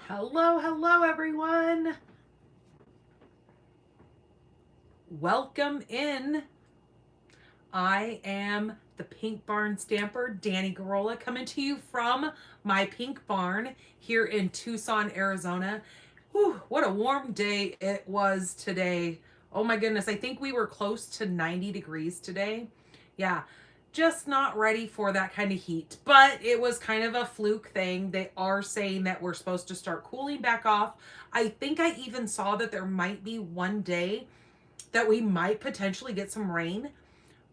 Hello, hello everyone. Welcome in. I am the Pink Barn Stamper, Danny Gurrola, coming to you from my Pink Barn here in Tucson, Arizona. Whew, what a warm day it was today. Oh my goodness, I think we were close to 90 degrees today. Yeah, just not ready for that kind of heat, but it was kind of a fluke thing. They are saying that we're supposed to start cooling back off. I think I even saw that there might be one day that we might potentially get some rain.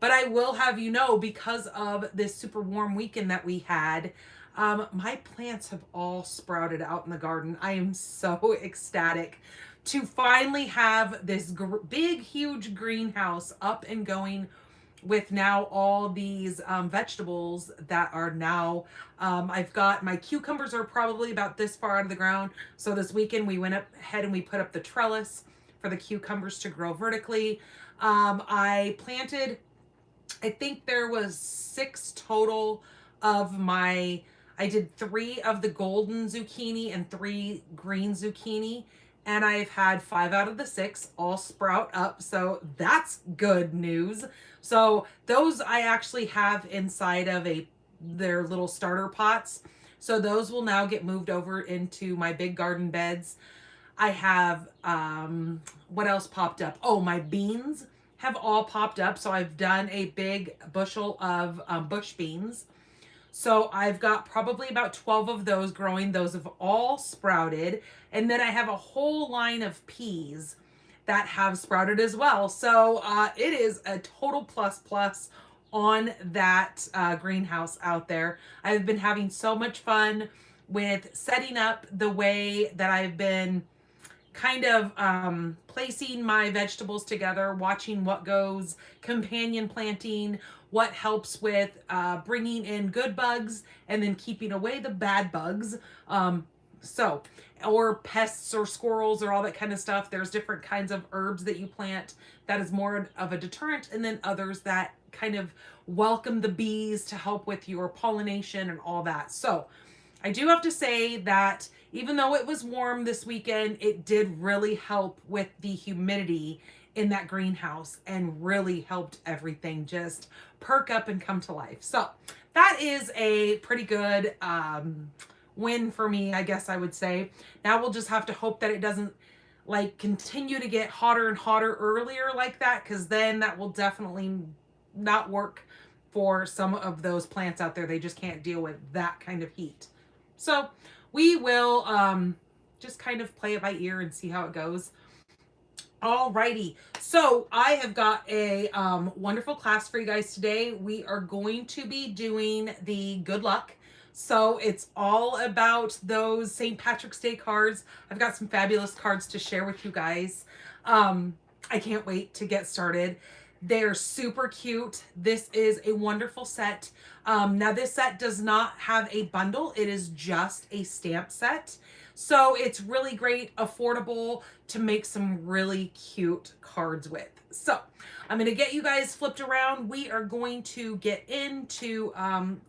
But I will have you know, because of this super warm weekend that we had, my plants have all sprouted out in the garden. I am so ecstatic to finally have this big, huge greenhouse up and going with now all these vegetables that are now, I've got my cucumbers are probably about this far out of the ground. So this weekend we went up ahead and we put up the trellis for the cucumbers to grow vertically. I planted, I think there was 6 total of my, I did 3 of the golden zucchini and 3 green zucchini. And I've had 5 out of the 6 all sprout up. So that's good news. So those I actually have inside of their little starter pots. So those will now get moved over into my big garden beds. I have, what else popped up? Oh, my beans have all popped up. So I've done a big bushel of bush beans. So I've got probably about 12 of those growing. Those have all sprouted. And then I have a whole line of peas that have sprouted as well. So it is a total plus on that greenhouse out there. I've been having so much fun with setting up the way that I've been kind of placing my vegetables together, watching what goes, companion planting, what helps with bringing in good bugs and then keeping away the bad bugs. Or pests or squirrels or all that kind of stuff. There's different kinds of herbs that you plant that is more of a deterrent, and then others that kind of welcome the bees to help with your pollination and all that. So I do have to say that even though it was warm this weekend, it did really help with the humidity in that greenhouse and really helped everything just perk up and come to life. So that is a pretty good win for me, I guess I would say. Now we'll just have to hope that it doesn't like continue to get hotter and hotter earlier like that, because then that will definitely not work for some of those plants out there. They just can't deal with that kind of heat. So we will just kind of play it by ear and see how it goes. Alrighty, so I have got a wonderful class for you guys today. We are going to be doing the good luck. So it's all about those St. Patrick's Day cards. I've got some fabulous cards to share with you guys. I can't wait to get started. They're super cute. This is a wonderful set. Now this set does not have a bundle. It is just a stamp set. So it's really great, affordable to make some really cute cards with. So I'm going to get you guys flipped around. We are going to get into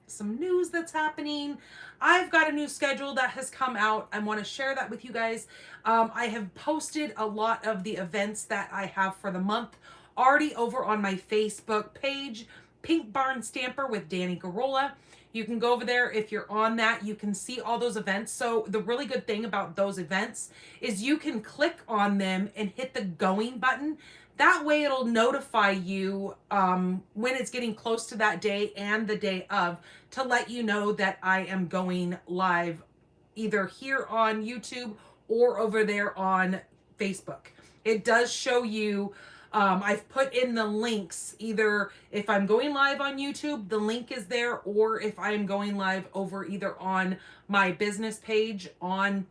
some news that's happening. I've got a new schedule that has come out. I want to share that with you guys. I have posted a lot of the events that I have for the month already over on my Facebook page, Pink Barn Stamper with Danny Gurrola. You can go over there. If you're on that, you can see all those events. So the really good thing about those events is you can click on them and hit the going button. That way it'll notify you when it's getting close to that day and the day of, to let you know that I am going live either here on YouTube or over there on Facebook. It does show you, I've put in the links, either if I'm going live on YouTube, the link is there, or if I'm going live over either on my business page on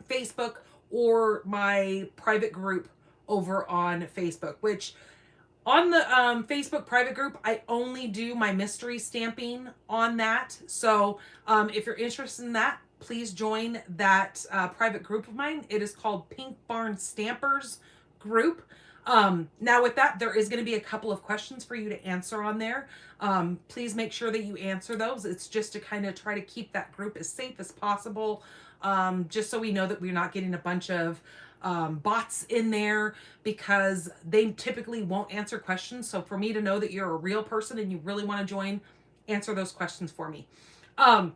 Facebook or my private group over on Facebook, which on the Facebook private group, I only do my mystery stamping on that. So if you're interested in that, please join that private group of mine. It is called Pink Barn Stampers Group. Now with that, there is going to be a couple of questions for you to answer on there. Please make sure that you answer those. It's just to kind of try to keep that group as safe as possible. just so we know that we're not getting a bunch of bots in there, because they typically won't answer questions. So for me to know that you're a real person and you really want to join, answer those questions for me. All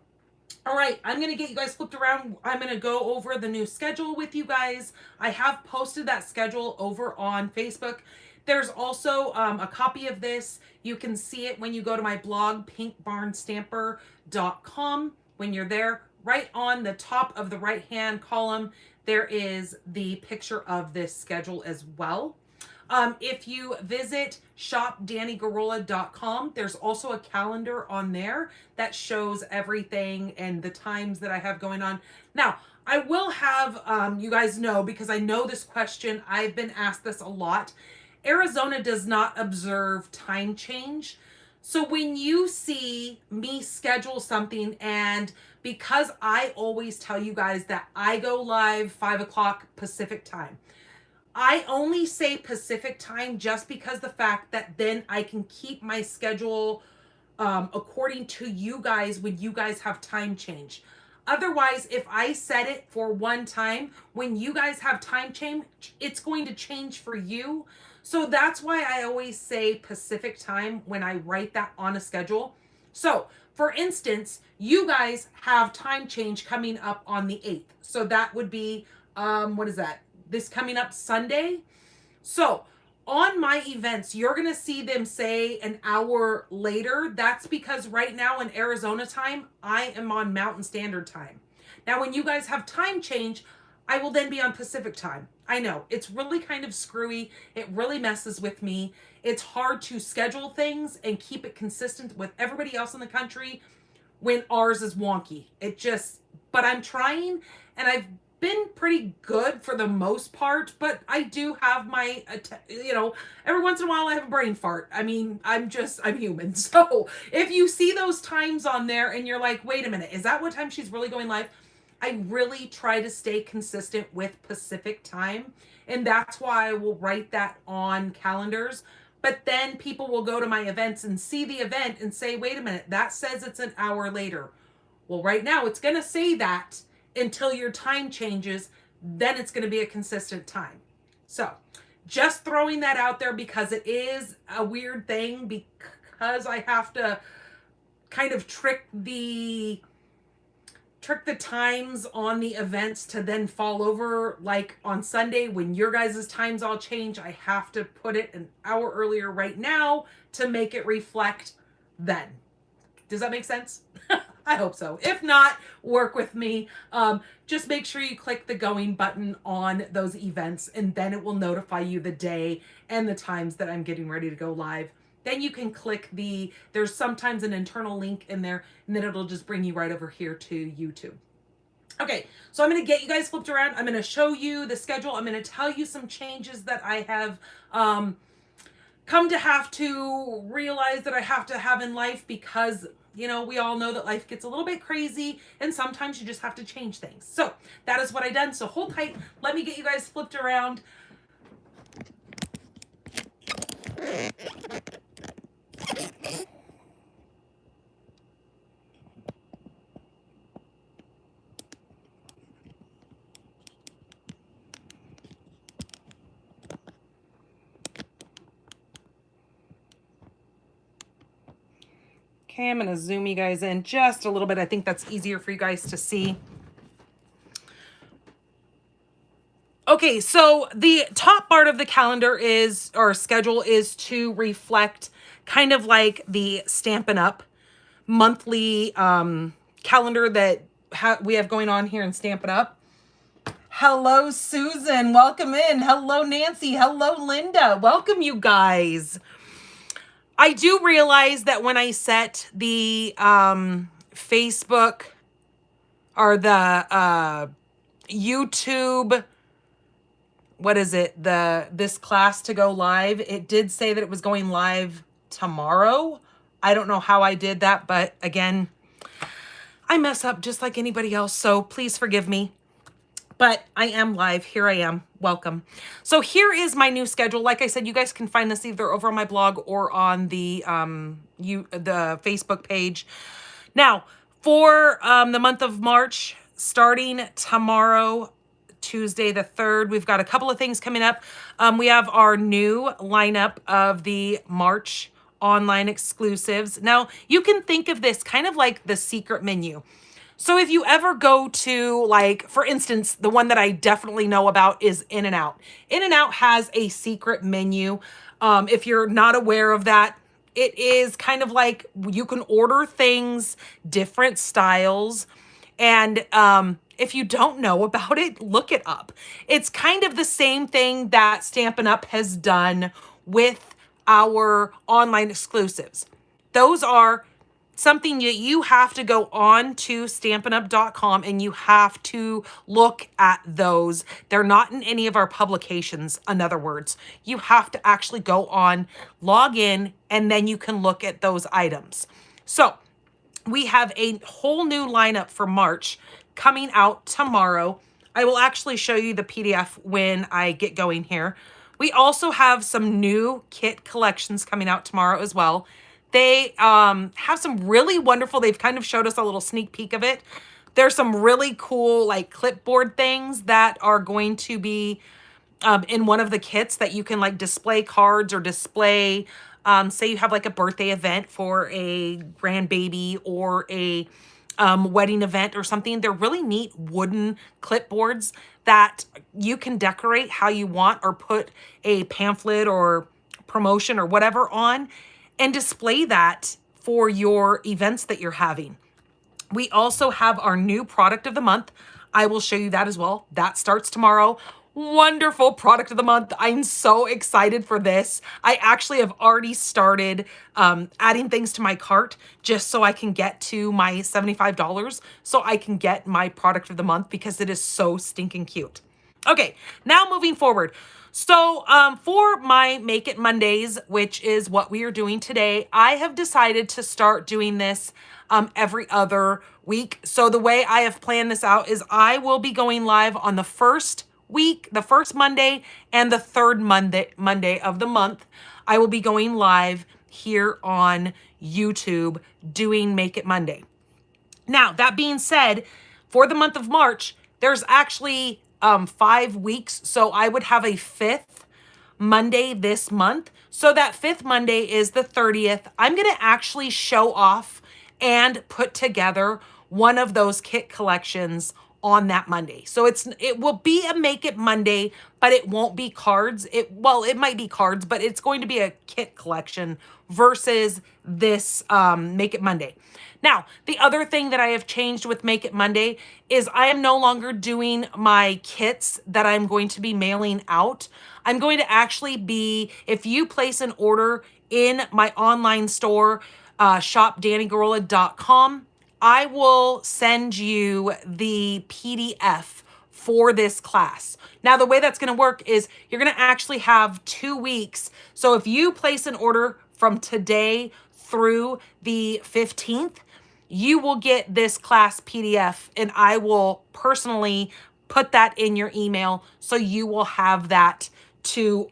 right, I'm going to get you guys flipped around. I'm going to go over the new schedule with you guys. I have posted that schedule over on Facebook. There's also a copy of this. You can see it when you go to my blog, pinkbarnstamper.com. When you're there, right on the top of the right-hand column, there is the picture of this schedule as well. If you visit shopdannygurrola.com, there's also a calendar on there that shows everything and the times that I have going on. Now, I will have you guys know, because I know this question, I've been asked this a lot. Arizona does not observe time change. So when you see me schedule something, and because I always tell you guys that I go live 5 o'clock Pacific time, I only say Pacific time just because the fact that then I can keep my schedule according to you guys when you guys have time change. Otherwise, if I set it for one time, when you guys have time change, it's going to change for you. So that's why I always say Pacific time when I write that on a schedule. So for instance, you guys have time change coming up on the 8th. So that would be, what is that? This coming up Sunday. So on my events, you're going to see them say an hour later. That's because right now in Arizona time, I am on Mountain Standard Time. Now, when you guys have time change, I will then be on Pacific time. I know it's really kind of screwy. It really messes with me. It's hard to schedule things and keep it consistent with everybody else in the country when ours is wonky. But I'm trying, and I've been pretty good for the most part, but I do have my, every once in a while I have a brain fart. I mean, I'm human. So if you see those times on there and you're like, wait a minute, is that what time she's really going live? I really try to stay consistent with Pacific time. And that's why I will write that on calendars. But then people will go to my events and see the event and say, wait a minute, that says it's an hour later. Well, right now it's going to say that until your time changes, then it's going to be a consistent time. So just throwing that out there, because it is a weird thing, because I have to kind of trick the times on the events to then fall over. Like on Sunday when your guys' times all change, I have to put it an hour earlier right now to make it reflect then. Does that make sense? I hope so. If not, work with me. Just make sure you click the going button on those events, and then it will notify you the day and the times that I'm getting ready to go live. Then you can click there's sometimes an internal link in there, and then it'll just bring you right over here to YouTube. Okay, so I'm going to get you guys flipped around. I'm going to show you the schedule. I'm going to tell you some changes that I have come to have to realize that I have to have in life, because we all know that life gets a little bit crazy and sometimes you just have to change things. So that is what I done. So hold tight. Let me get you guys flipped around. Okay, I'm going to zoom you guys in just a little bit. I think that's easier for you guys to see. Okay, so the top part of the calendar schedule is to reflect kind of like the Stampin' Up monthly calendar that we have going on here in Stampin' Up. Hello, Susan. Welcome in. Hello, Nancy. Hello, Linda. Welcome, you guys. I do realize that when I set the Facebook or the YouTube, what is it? This class to go live, it did say that it was going live tomorrow. I don't know how I did that, but again, I mess up just like anybody else, so please forgive me. But I am live. Here I am. Welcome. So here is my new schedule. Like I said, you guys can find this either over on my blog or on the Facebook page. Now, for the month of March, starting tomorrow, Tuesday the 3rd, we've got a couple of things coming up. We have our new lineup of the March online exclusives. Now, you can think of this kind of like the secret menu. So if you ever go to, like, for instance, the one that I definitely know about is In-N-Out. In-N-Out has a secret menu. If you're not aware of that, it is kind of like you can order things, different styles, and if you don't know about it, look it up. It's kind of the same thing that Stampin' Up! Has done with our online exclusives. Those are something that you have to go on to stampinup.com and you have to look at those. They're not in any of our publications, in other words. You have to actually go on, log in, and then you can look at those items. So we have a whole new lineup for March coming out tomorrow. I will actually show you the PDF when I get going here. We also have some new kit collections coming out tomorrow as well. They have some really wonderful, they've kind of showed us a little sneak peek of it. There's some really cool like clipboard things that are going to be in one of the kits that you can like display cards or display, say you have like a birthday event for a grandbaby or a wedding event or something. They're really neat wooden clipboards that you can decorate how you want or put a pamphlet or promotion or whatever on and display that for your events that you're having. We also have our new product of the month. I will show you that as well. That starts tomorrow. Wonderful product of the month. I'm so excited for this. I actually have already started adding things to my cart just so I can get to my $75 so I can get my product of the month because it is so stinking cute. Okay, now moving forward. So for my Make It Mondays, which is what we are doing today, I have decided to start doing this every other week. So the way I have planned this out is I will be going live on the first week, the first Monday, and the third Monday of the month. I will be going live here on YouTube doing Make It Monday. Now, that being said, for the month of March, there's actually 5 weeks. So I would have a 5th Monday this month. So that 5th Monday is the 30th. I'm going to actually show off and put together one of those kit collections on that Monday. So it will be a Make It Monday, but it won't be cards. It might be cards, but it's going to be a kit collection versus this Make It Monday. Now, the other thing that I have changed with Make It Monday is I am no longer doing my kits that I'm going to be mailing out. I'm going to actually be, if you place an order in my online store, shopdannygurrola.com, I will send you the PDF for this class. Now, the way that's going to work is you're going to actually have 2 weeks. So if you place an order from today through the 15th, you will get this class PDF and I will personally put that in your email so you will have that to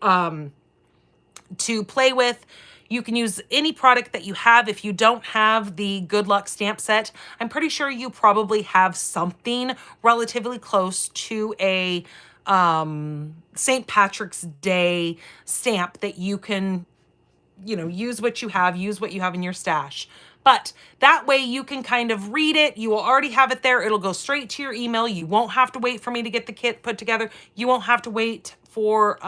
play with. You can use any product that you have. If you don't have the Good Luck stamp set, I'm pretty sure you probably have something relatively close to a St. Patrick's Day stamp that you can, use what you have in your stash. But that way you can kind of read it. You will already have it there. It'll go straight to your email. You won't have to wait for me to get the kit put together. You won't have to wait for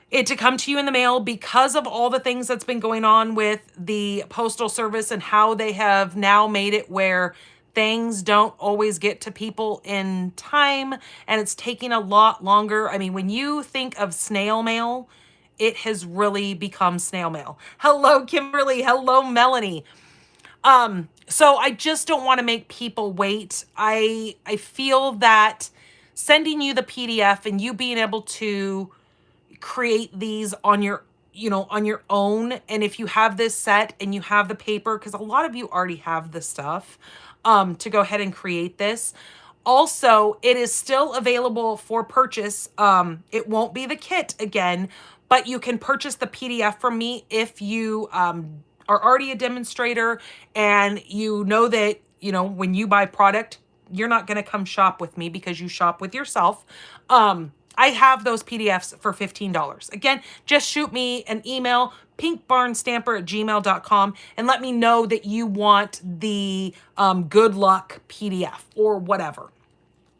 it to come to you in the mail because of all the things that's been going on with the Postal Service and how they have now made it where things don't always get to people in time and it's taking a lot longer. I mean, when you think of snail mail, it has really become snail mail. Hello, Kimberly. Hello, Melanie. So I just don't want to make people wait. I feel that sending you the PDF and you being able to create these on your own. And if you have this set and you have the paper, because a lot of you already have the stuff, to go ahead and create this. Also, it is still available for purchase. It won't be the kit again, but you can purchase the PDF from me if you are already a demonstrator and you know that, when you buy product, you're not going to come shop with me because you shop with yourself. I have those PDFs for $15. Again, just shoot me an email, pinkbarnstamper@gmail.com, and let me know that you want the good luck PDF or whatever.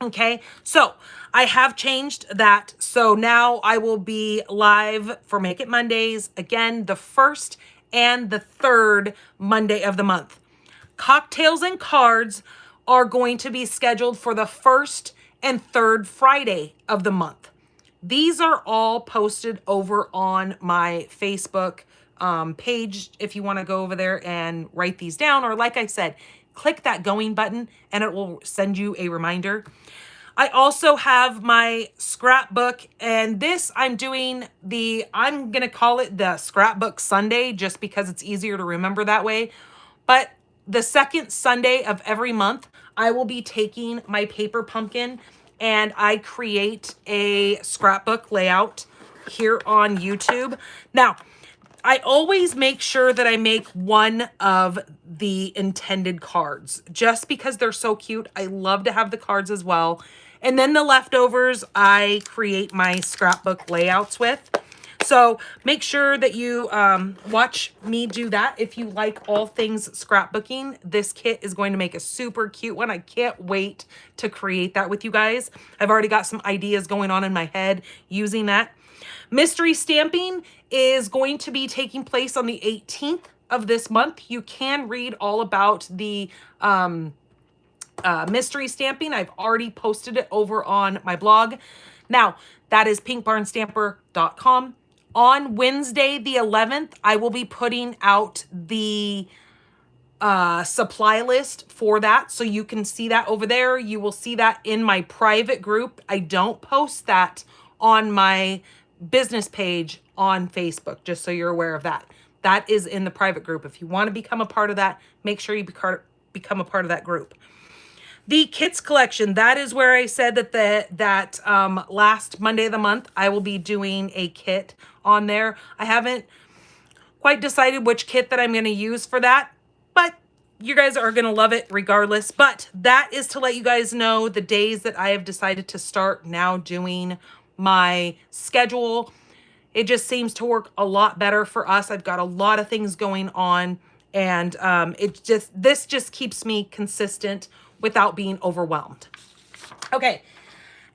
Okay, so I have changed that. So now I will be live for Make It Mondays, again, the first and the third Monday of the month. Cocktails and cards are going to be scheduled for the first and third Friday of the month. These are all posted over on my Facebook page if you want to go over there and write these down, or like I said, click that going button and it will send you a reminder. I also have my scrapbook, and this I'm going to call it the Scrapbook Sunday just because it's easier to remember that way. But the second Sunday of every month, I will be taking my paper pumpkin and I create a scrapbook layout here on YouTube. Now, I always make sure that I make one of the intended cards just because they're so cute. I love to have the cards as well. And then the leftovers, I create my scrapbook layouts with. So make sure that you watch me do that. If you like all things scrapbooking, this kit is going to make a super cute one. I can't wait to create that with you guys. I've already got some ideas going on in my head using that. Mystery stamping is going to be taking place on the 18th of this month. You can read all about the mystery stamping. I've already posted it over on my blog. Now, that is pinkbarnstamper.com. On Wednesday, the 11th, I will be putting out the supply list for that. So you can see that over there. You will see that in my private group. I don't post that on my business page on Facebook, just so you're aware of that. That is in the private group. If you want to become a part of that, make sure you become a part of that group. The kits collection, that is where I said that last Monday of the month, I will be doing a kit on there. I haven't quite decided which kit that I'm going to use for that, but you guys are going to love it regardless. But that is to let you guys know the days that I have decided to start now doing my schedule. It just seems to work a lot better for us. I've got a lot of things going on, and this just keeps me consistent without being overwhelmed. Okay,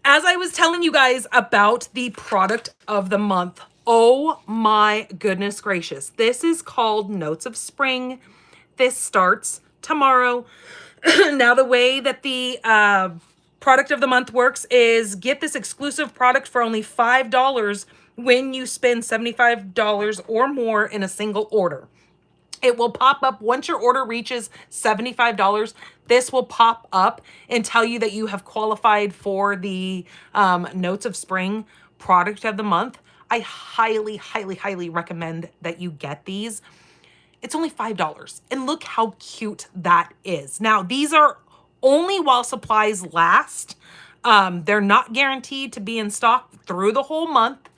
as I was telling you guys about the product of the month, oh my goodness gracious, this is called Notes of Spring. This starts tomorrow. Now, the way that the product of the month works is get this exclusive product for only $5 when you spend $75 or more in a single order. It will pop up once your order reaches $75. This will pop up and tell you that you have qualified for the Notes of Spring product of the month. I highly, highly, highly recommend that you get these. It's only $5. And look how cute that is. Now, these are only while supplies last. They're not guaranteed to be in stock through the whole month.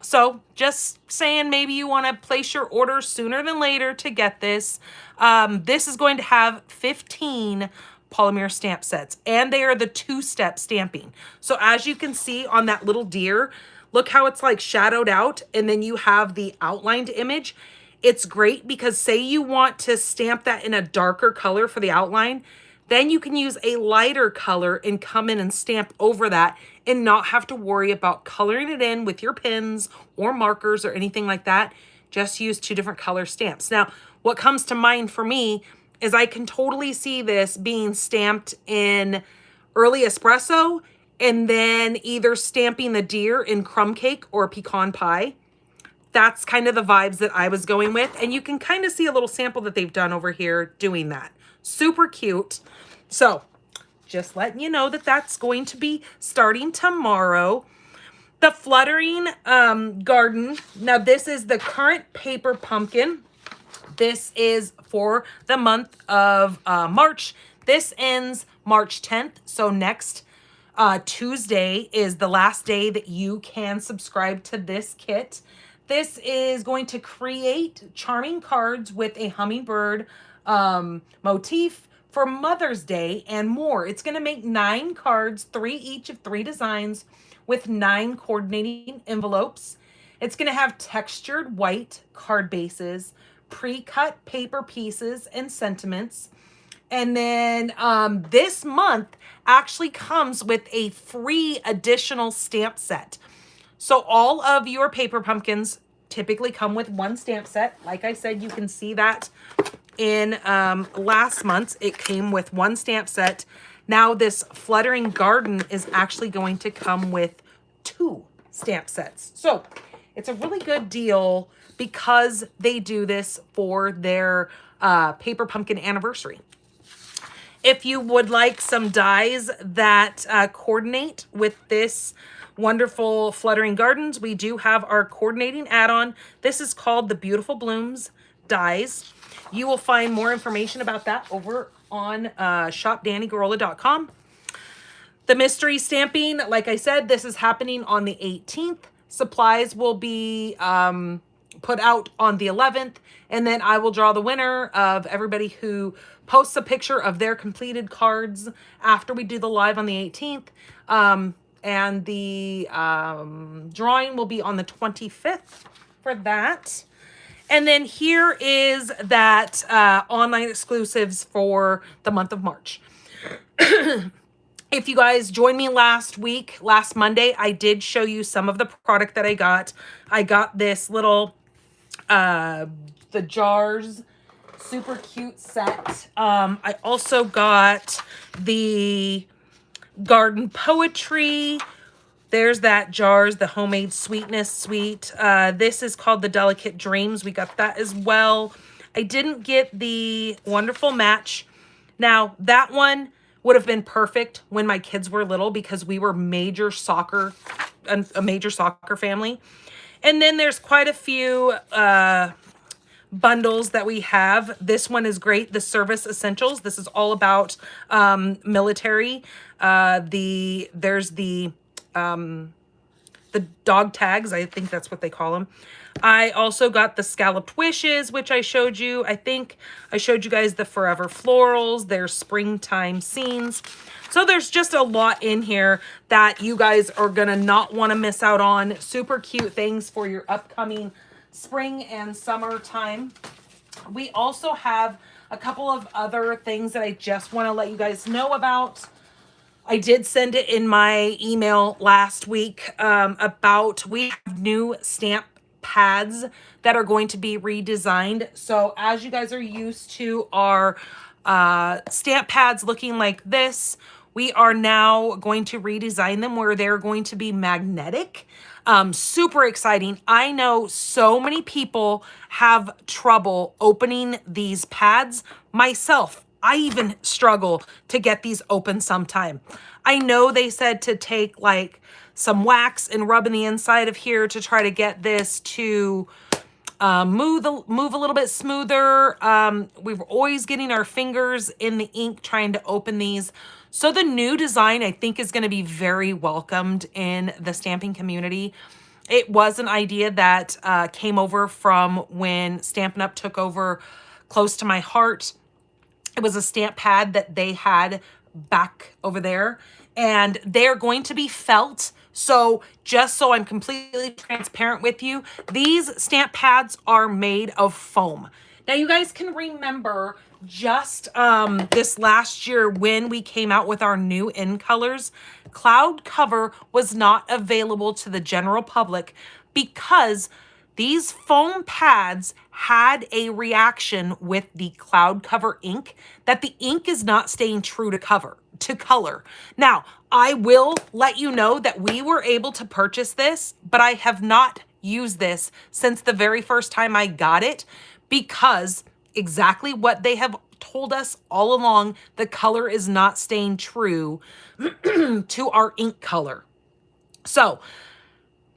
So just saying, maybe you want to place your order sooner than later to get this. This is going to have 15 polymer stamp sets, and they are the two-step stamping. So as you can see on that little deer, look how it's like shadowed out, and then you have the outlined image. It's great because say you want to stamp that in a darker color for the outline, then you can use a lighter color and come in and stamp over that and not have to worry about coloring it in with your pens or markers or anything like that. Just use two different color stamps. Now, what comes to mind for me is I can totally see this being stamped in early espresso and then either stamping the deer in crumb cake or pecan pie. That's kind of the vibes that I was going with. And you can kind of see a little sample that they've done over here doing that. Super cute. So just letting you know that that's going to be starting tomorrow. The Fluttering Garden. Now, this is the current paper pumpkin. This is for the month of March. This ends March 10th. So next Tuesday is the last day that you can subscribe to this kit. This is going to create charming cards with a hummingbird motif for Mother's Day and more. It's going to make 9 cards, 3 each of 3 designs with 9 coordinating envelopes. It's going to have textured white card bases, pre-cut paper pieces, and sentiments. And then this month actually comes with a free additional stamp set. So all of your paper pumpkins typically come with 1 stamp set. Like I said, you can see that in last month's. It came with 1 stamp set. Now this Fluttering Garden is actually going to come with 2 stamp sets. So it's a really good deal because they do this for their paper pumpkin anniversary. If you would like some dies that coordinate with this wonderful Fluttering Gardens, we do have our coordinating add-on. This is called the Beautiful Blooms dies. You will find more information about that over on shopdannygurrola.com. The mystery stamping, like I said, this is happening on the 18th. Supplies will be put out on the 11th, and then I will draw the winner of everybody who posts a picture of their completed cards after we do the live on the 18th. And the drawing will be on the 25th for that. And then here is that online exclusives for the month of March. If you guys joined me last Monday, I did show you some of the product that I got. I got this little, the jars, super cute set. I also got the garden poetry. There's that jars, the homemade sweetness suite. This is called the Delicate Dreams. We got that as well. I didn't get the wonderful match. Now that one would have been perfect when my kids were little because we were a major soccer family. And then there's quite a few bundles that we have. This one is great, the Service Essentials. This is all about military. There's the dog tags, I think that's what they call them. I also got the Scalloped Wishes, which I showed you. I think I showed you guys the Forever Florals, their springtime scenes. So there's just a lot in here that you guys are gonna not want to miss out on. Super cute things for your upcoming spring and summer time. We also have a couple of other things that I just want to let you guys know about. I did send it in my email last week about we have new stamp pads that are going to be redesigned. So as you guys are used to our stamp pads looking like this, we are now going to redesign them where they're going to be magnetic. Super exciting. I know so many people have trouble opening these pads. Myself, I even struggle to get these open sometime. I know they said to take like some wax and rub in the inside of here to try to get this to move a little bit smoother. We're always getting our fingers in the ink trying to open these. So the new design, I think, is going to be very welcomed in the stamping community. It was an idea that came over from when Stampin' Up! Took over close to my heart. It was a stamp pad that they had back over there, and they're going to be felt. So just so I'm completely transparent with you, these stamp pads are made of foam. Now you guys can remember just this last year when we came out with our new in colors, Cloud Cover was not available to the general public because these foam pads had a reaction with the Cloud Cover ink that the ink is not staying true to color. Now, I will let you know that we were able to purchase this, but I have not used this since the very first time I got it because exactly what they have told us all along, the color is not staying true to our ink color. So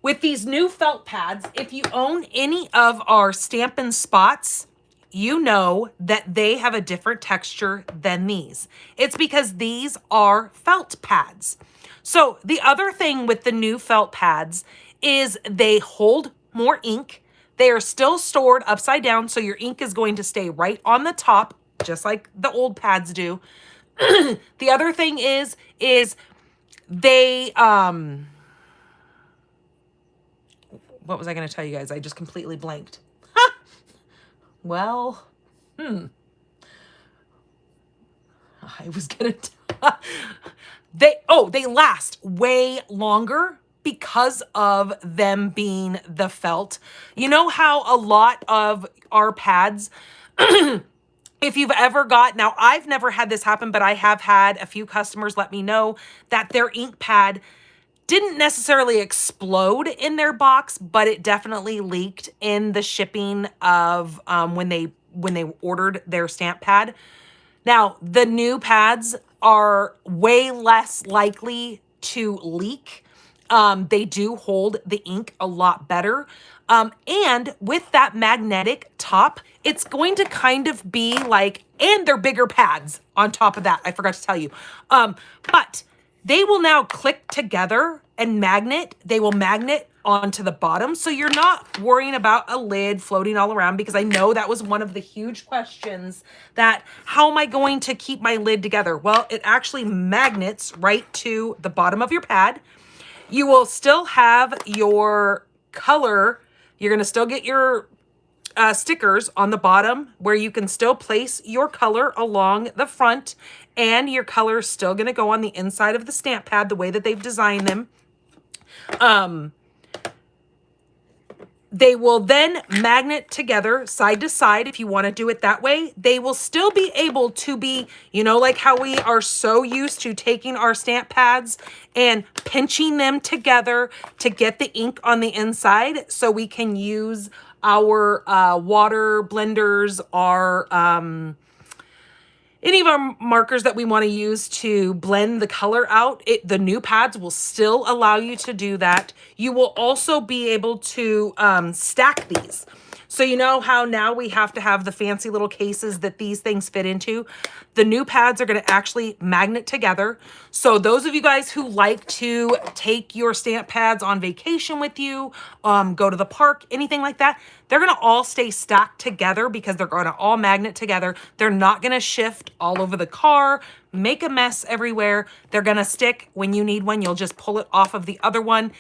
with these new felt pads, if you own any of our Stampin' Spots, you know that they have a different texture than these. It's because these are felt pads. So the other thing with the new felt pads is they hold more ink. They are still stored upside down, so your ink is going to stay right on the top just like the old pads do. The other thing is they, what was I going to tell you guys? I just completely blanked. Well, I was going to, they last way longer because of them being the felt. You know how a lot of our pads, if you've ever got, now I've never had this happen, but I have had a few customers let me know that their ink pad didn't necessarily explode in their box, but it definitely leaked in the shipping of when they ordered their stamp pad. Now, the new pads are way less likely to leak. They do hold the ink a lot better. And with that magnetic top, it's going to kind of be like, and they're bigger pads on top of that. I forgot to tell you. But they will now click together and magnet. They will magnet onto the bottom. So you're not worrying about a lid floating all around, because I know that was one of the huge questions, that how am I going to keep my lid together? Well, it actually magnets right to the bottom of your pad. You will still have your color. You're going to still get your stickers on the bottom where you can still place your color along the front, and your color is still going to go on the inside of the stamp pad the way that they've designed them. They will then magnet together side to side if you want to do it that way. They will still be able to be, you know, like how we are so used to taking our stamp pads and pinching them together to get the ink on the inside so we can use our water blenders, our any of our markers that we want to use to blend the color out. The new pads will still allow you to do that. You will also be able to stack these. So you know how now we have to have the fancy little cases that these things fit into? The new pads are going to actually magnet together. So those of you guys who like to take your stamp pads on vacation with you, go to the park, anything like that, they're going to all stay stacked together because they're going to all magnet together. They're not going to shift all over the car, make a mess everywhere. They're going to stick. When you need one, you'll just pull it off of the other one.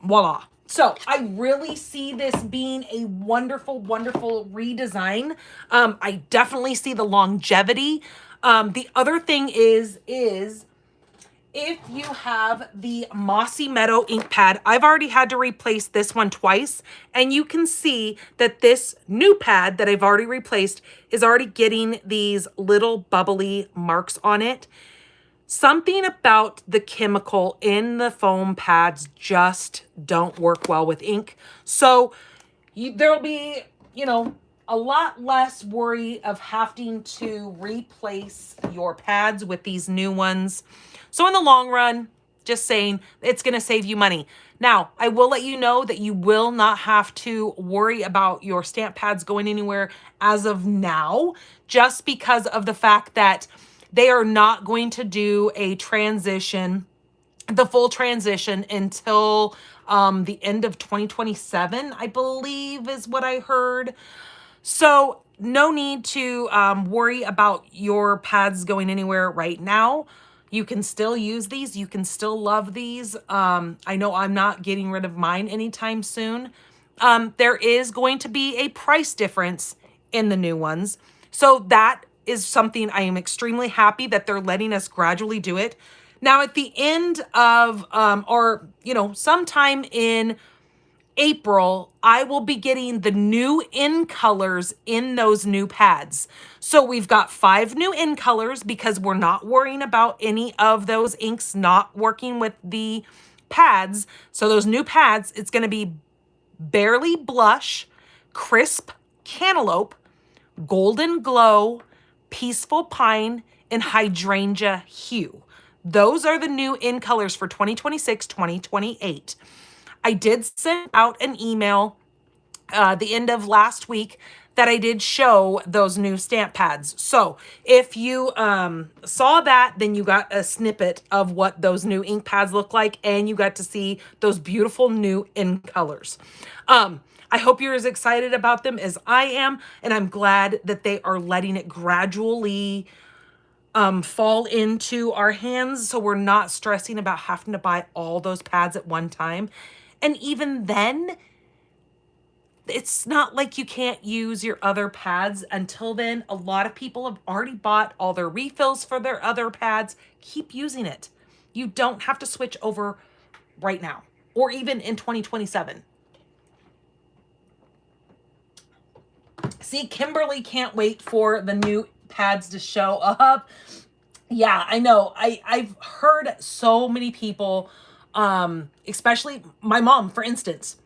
Voila. So I really see this being a wonderful, wonderful redesign. I definitely see the longevity. The other thing is if you have the Mossy Meadow ink pad, I've already had to replace this one twice, and you can see that this new pad that I've already replaced is already getting these little bubbly marks on it. Something about the chemical in the foam pads just don't work well with ink. So there'll be, you know, a lot less worry of having to replace your pads with these new ones. So in the long run, just saying, it's going to save you money. Now, I will let you know that you will not have to worry about your stamp pads going anywhere as of now, just because of the fact that they are not going to do a transition, the full transition, until the end of 2027, I believe is what I heard. So no need to worry about your pads going anywhere right now. You can still use these. You can still love these. I know I'm not getting rid of mine anytime soon. There is going to be a price difference in the new ones. So that is something I am extremely happy that they're letting us gradually do it. Now at the end of, or, you know, sometime in April, I will be getting the new in colors in those new pads. So we've got 5 new in colors because we're not worrying about any of those inks not working with the pads. So those new pads, it's going to be Barely Blush, Crisp Cantaloupe, Golden Glow, Peaceful Pine, and Hydrangea Hue. Those are the new in colors for 2026-2028. I did send out an email the end of last week that I did show those new stamp pads. So if you saw that, then you got a snippet of what those new ink pads look like, and you got to see those beautiful new in colors. I hope you're as excited about them as I am, and I'm glad that they are letting it gradually fall into our hands, so we're not stressing about having to buy all those pads at one time. And even then, it's not like you can't use your other pads. Until then, a lot of people have already bought all their refills for their other pads. Keep using it. You don't have to switch over right now or even in 2027. See, Kimberly can't wait for the new pads to show up. Yeah, I know. I've heard so many people, especially my mom, for instance.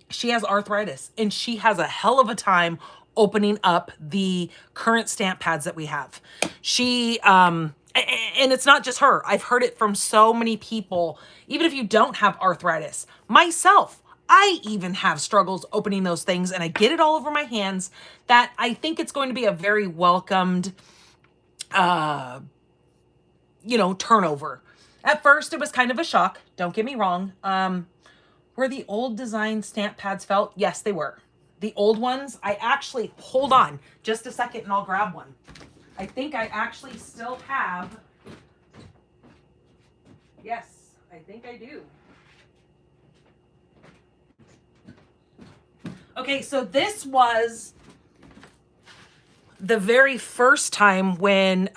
She has arthritis and she has a hell of a time opening up the current stamp pads that we have. She, and it's not just her. I've heard it from so many people, even if you don't have arthritis. Myself, I even have struggles opening those things, and I get it all over my hands, that I think it's going to be a very welcomed, turnover. At first, it was kind of a shock. Don't get me wrong. Were the old design stamp pads felt? Yes, they were. The old ones, I actually, hold on just a second and I'll grab one. I think I actually still have, yes, I think I do. Okay, so this was the very first time when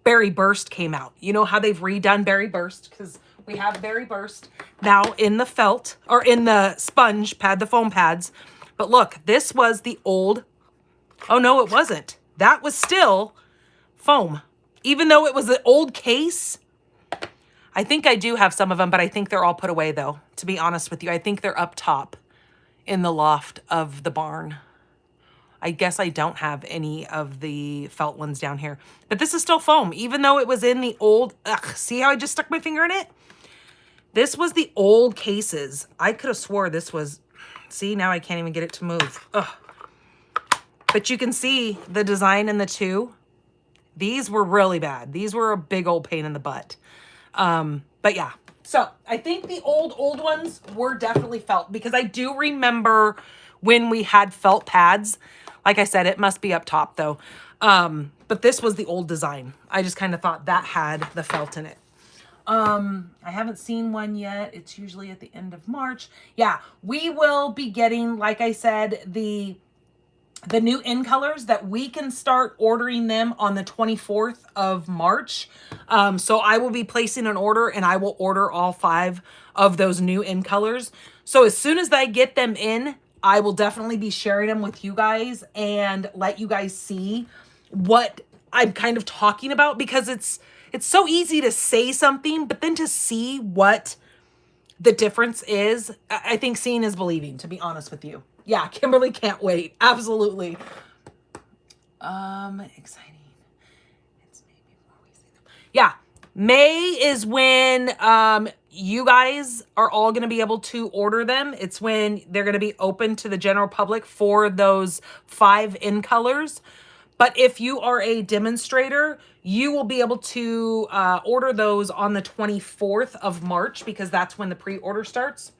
Berry Burst came out. You know how they've redone Berry Burst? Because we have Berry Burst now in the felt, or in the sponge pad, the foam pads. But look, this was the old, oh no, it wasn't. That was still foam. Even though it was the old case, I think I do have some of them, but I think they're all put away though, to be honest with you. I think they're up top in the loft of the barn. I guess I don't have any of the felt ones down here. But this is still foam, even though it was in the old, see how I just stuck my finger in it? This was the old cases. I could have swore this was, see, now I can't even get it to move. Ugh. But you can see the design in the two. These were really bad. These were a big old pain in the butt. But yeah, so I think the old ones were definitely felt, because I do remember when we had felt pads. Like I said, it must be up top though. But this was the old design. I just kind of thought that had the felt in it. I haven't seen one yet. It's usually at the end of March. Yeah, we will be getting, like I said, the new in colors, that we can start ordering them on the 24th of March. So I will be placing an order, and I will order all 5 of those new in colors. So as soon as I get them in, I will definitely be sharing them with you guys and let you guys see what I'm kind of talking about, because it's so easy to say something, but then to see what the difference is, I think seeing is believing, to be honest with you. Yeah, Kimberly can't wait. Absolutely. Exciting. It's May before we see them. Yeah, May is when you guys are all going to be able to order them. It's when they're going to be open to the general public for those 5 in colors. But if you are a demonstrator, you will be able to order those on the 24th of March, because that's when the pre-order starts.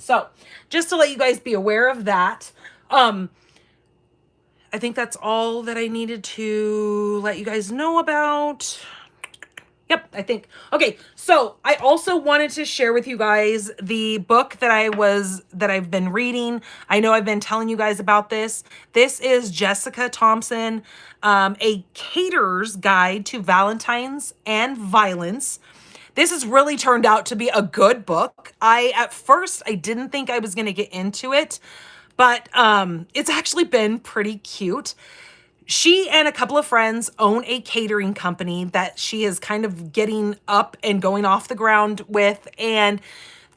So just to let you guys be aware of that. I think that's all that I needed to let you guys know about. Yep, I think. Okay, so I also wanted to share with you guys the book that I've been reading. I know I've been telling you guys about this. This is Jessica Thompson, A Caterer's Guide to Valentine's and Violence. This has really turned out to be a good book. At first, I didn't think I was going to get into it, but it's actually been pretty cute. She and a couple of friends own a catering company that she is kind of getting up and going off the ground with. And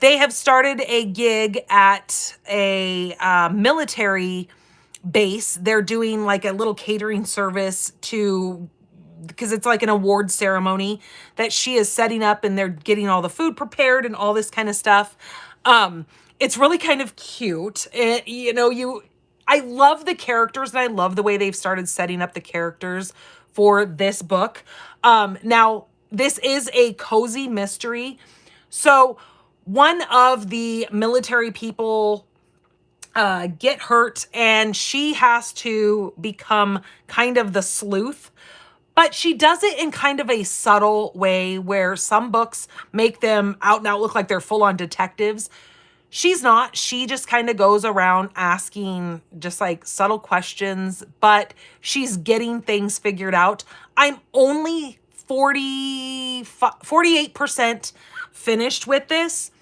they have started a gig at a military base. They're doing like a little catering service because it's like an award ceremony that she is setting up, and they're getting all the food prepared and all this kind of stuff. It's really kind of cute. I love the characters and I love the way they've started setting up the characters for this book. Now, this is a cozy mystery. So one of the military people get hurt and she has to become kind of the sleuth. But she does it in kind of a subtle way where some books make them out and out look like they're full on detectives. She's not. She just kind of goes around asking just like subtle questions, but she's getting things figured out. I'm only 48% finished with this.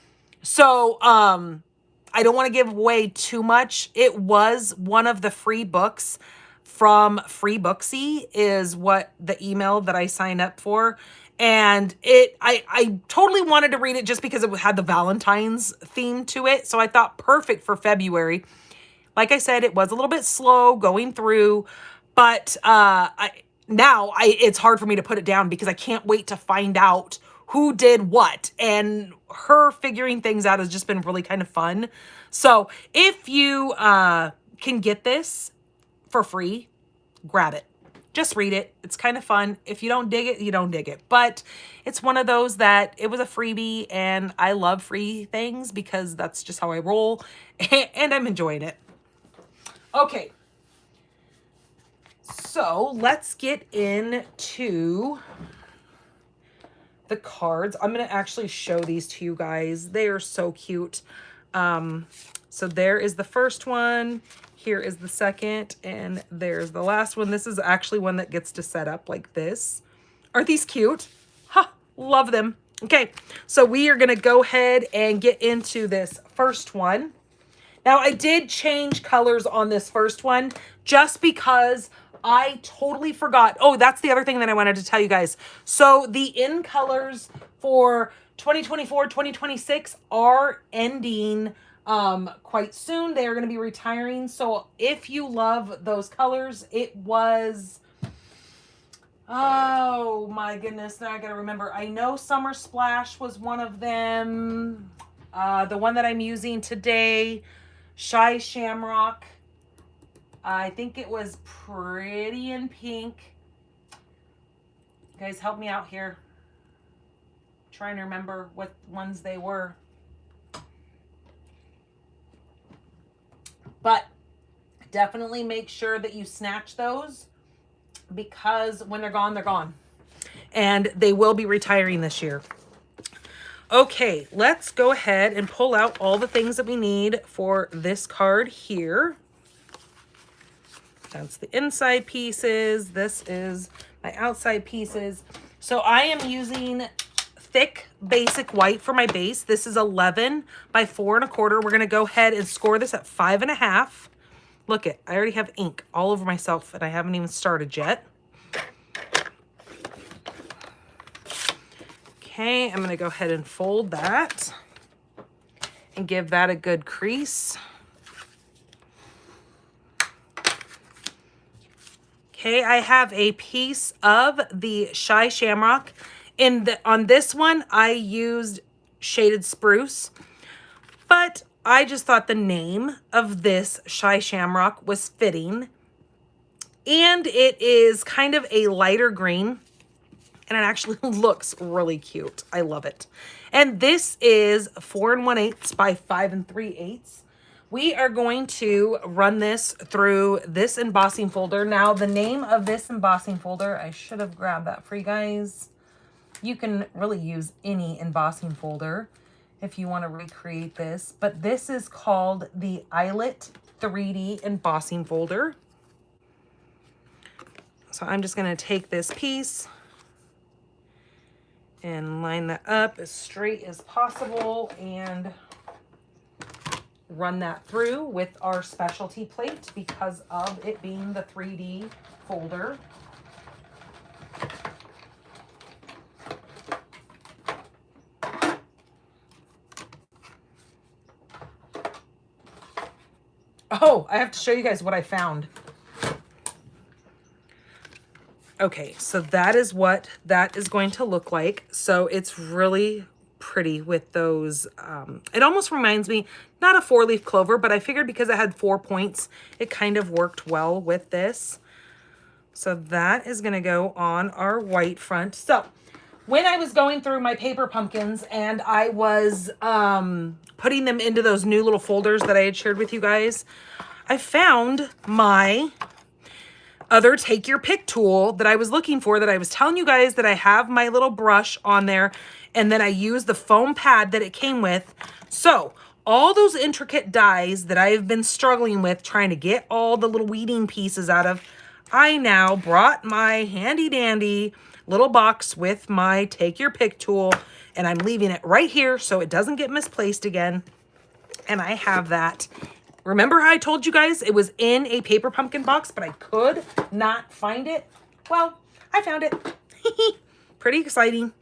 So, I don't want to give away too much. It was one of the free books from Free Booksy is what the email that I signed up for. And I totally wanted to read it just because it had the Valentine's theme to it. So I thought perfect for February. Like I said, it was a little bit slow going through, but it's hard for me to put it down because I can't wait to find out who did what. And her figuring things out has just been really kind of fun. So if you can get this for free, grab it. Just read it. It's kind of fun. If you don't dig it, you don't dig it. But it's one of those that it was a freebie and I love free things because that's just how I roll and I'm enjoying it. Okay. So let's get into the cards. I'm going to actually show these to you guys. They are so cute. So there is the first one. Here is the second, and there's the last one. This is actually one that gets to set up like this. Aren't these cute? Ha, love them. Okay, so we are gonna go ahead and get into this first one. Now, I did change colors on this first one just because I totally forgot. Oh, that's the other thing that I wanted to tell you guys. So the in colors for 2024, 2026 are ending quite soon. They are going to be retiring. So if you love those colors, it was, oh my goodness, now I gotta remember. I know Summer Splash was one of them. The one that I'm using today, Shy Shamrock. I think it was Pretty in Pink. Guys, help me out here. I'm trying to remember what ones they were. But definitely make sure that you snatch those because when they're gone, they're gone. And they will be retiring this year. Okay, let's go ahead and pull out all the things that we need for this card here. That's the inside pieces. This is my outside pieces. So I am using thick basic white for my base. This is 11 by 4 1/4. We're going to go ahead and score this at 5 1/2. Look it, I already have ink all over myself and I haven't even started yet. Okay, I'm going to go ahead and fold that and give that a good crease. Okay, I have a piece of the Shy Shamrock. On this one, I used Shaded Spruce, but I just thought the name of this Shy Shamrock was fitting. And it is kind of a lighter green, and it actually looks really cute. I love it. And this is 4 1/8 by 5 3/8. We are going to run this through this embossing folder. Now, the name of this embossing folder, I should have grabbed that for you guys. You can really use any embossing folder if you want to recreate this, but this is called the Eyelet 3D embossing folder. So I'm just going to take this piece and line that up as straight as possible and run that through with our specialty plate because of it being the 3D folder. Oh, I have to show you guys what I found. Okay, so that is what that is going to look like. So it's really pretty with those. It almost reminds me, not a 4-leaf clover, but I figured because it had 4 points, it kind of worked well with this. So that is going to go on our white front. So when I was going through my paper pumpkins and I was putting them into those new little folders that I had shared with you guys, I found my other take your pick tool that I was looking for, that I was telling you guys that I have my little brush on there, and then I use the foam pad that it came with. So all those intricate dies that I have been struggling with trying to get all the little weeding pieces out of, I now brought my handy dandy little box with my take your pick tool, and I'm leaving it right here so it doesn't get misplaced again. And I have that. Remember how I told you guys it was in a paper pumpkin box, but I could not find it? Well, I found it. Pretty exciting.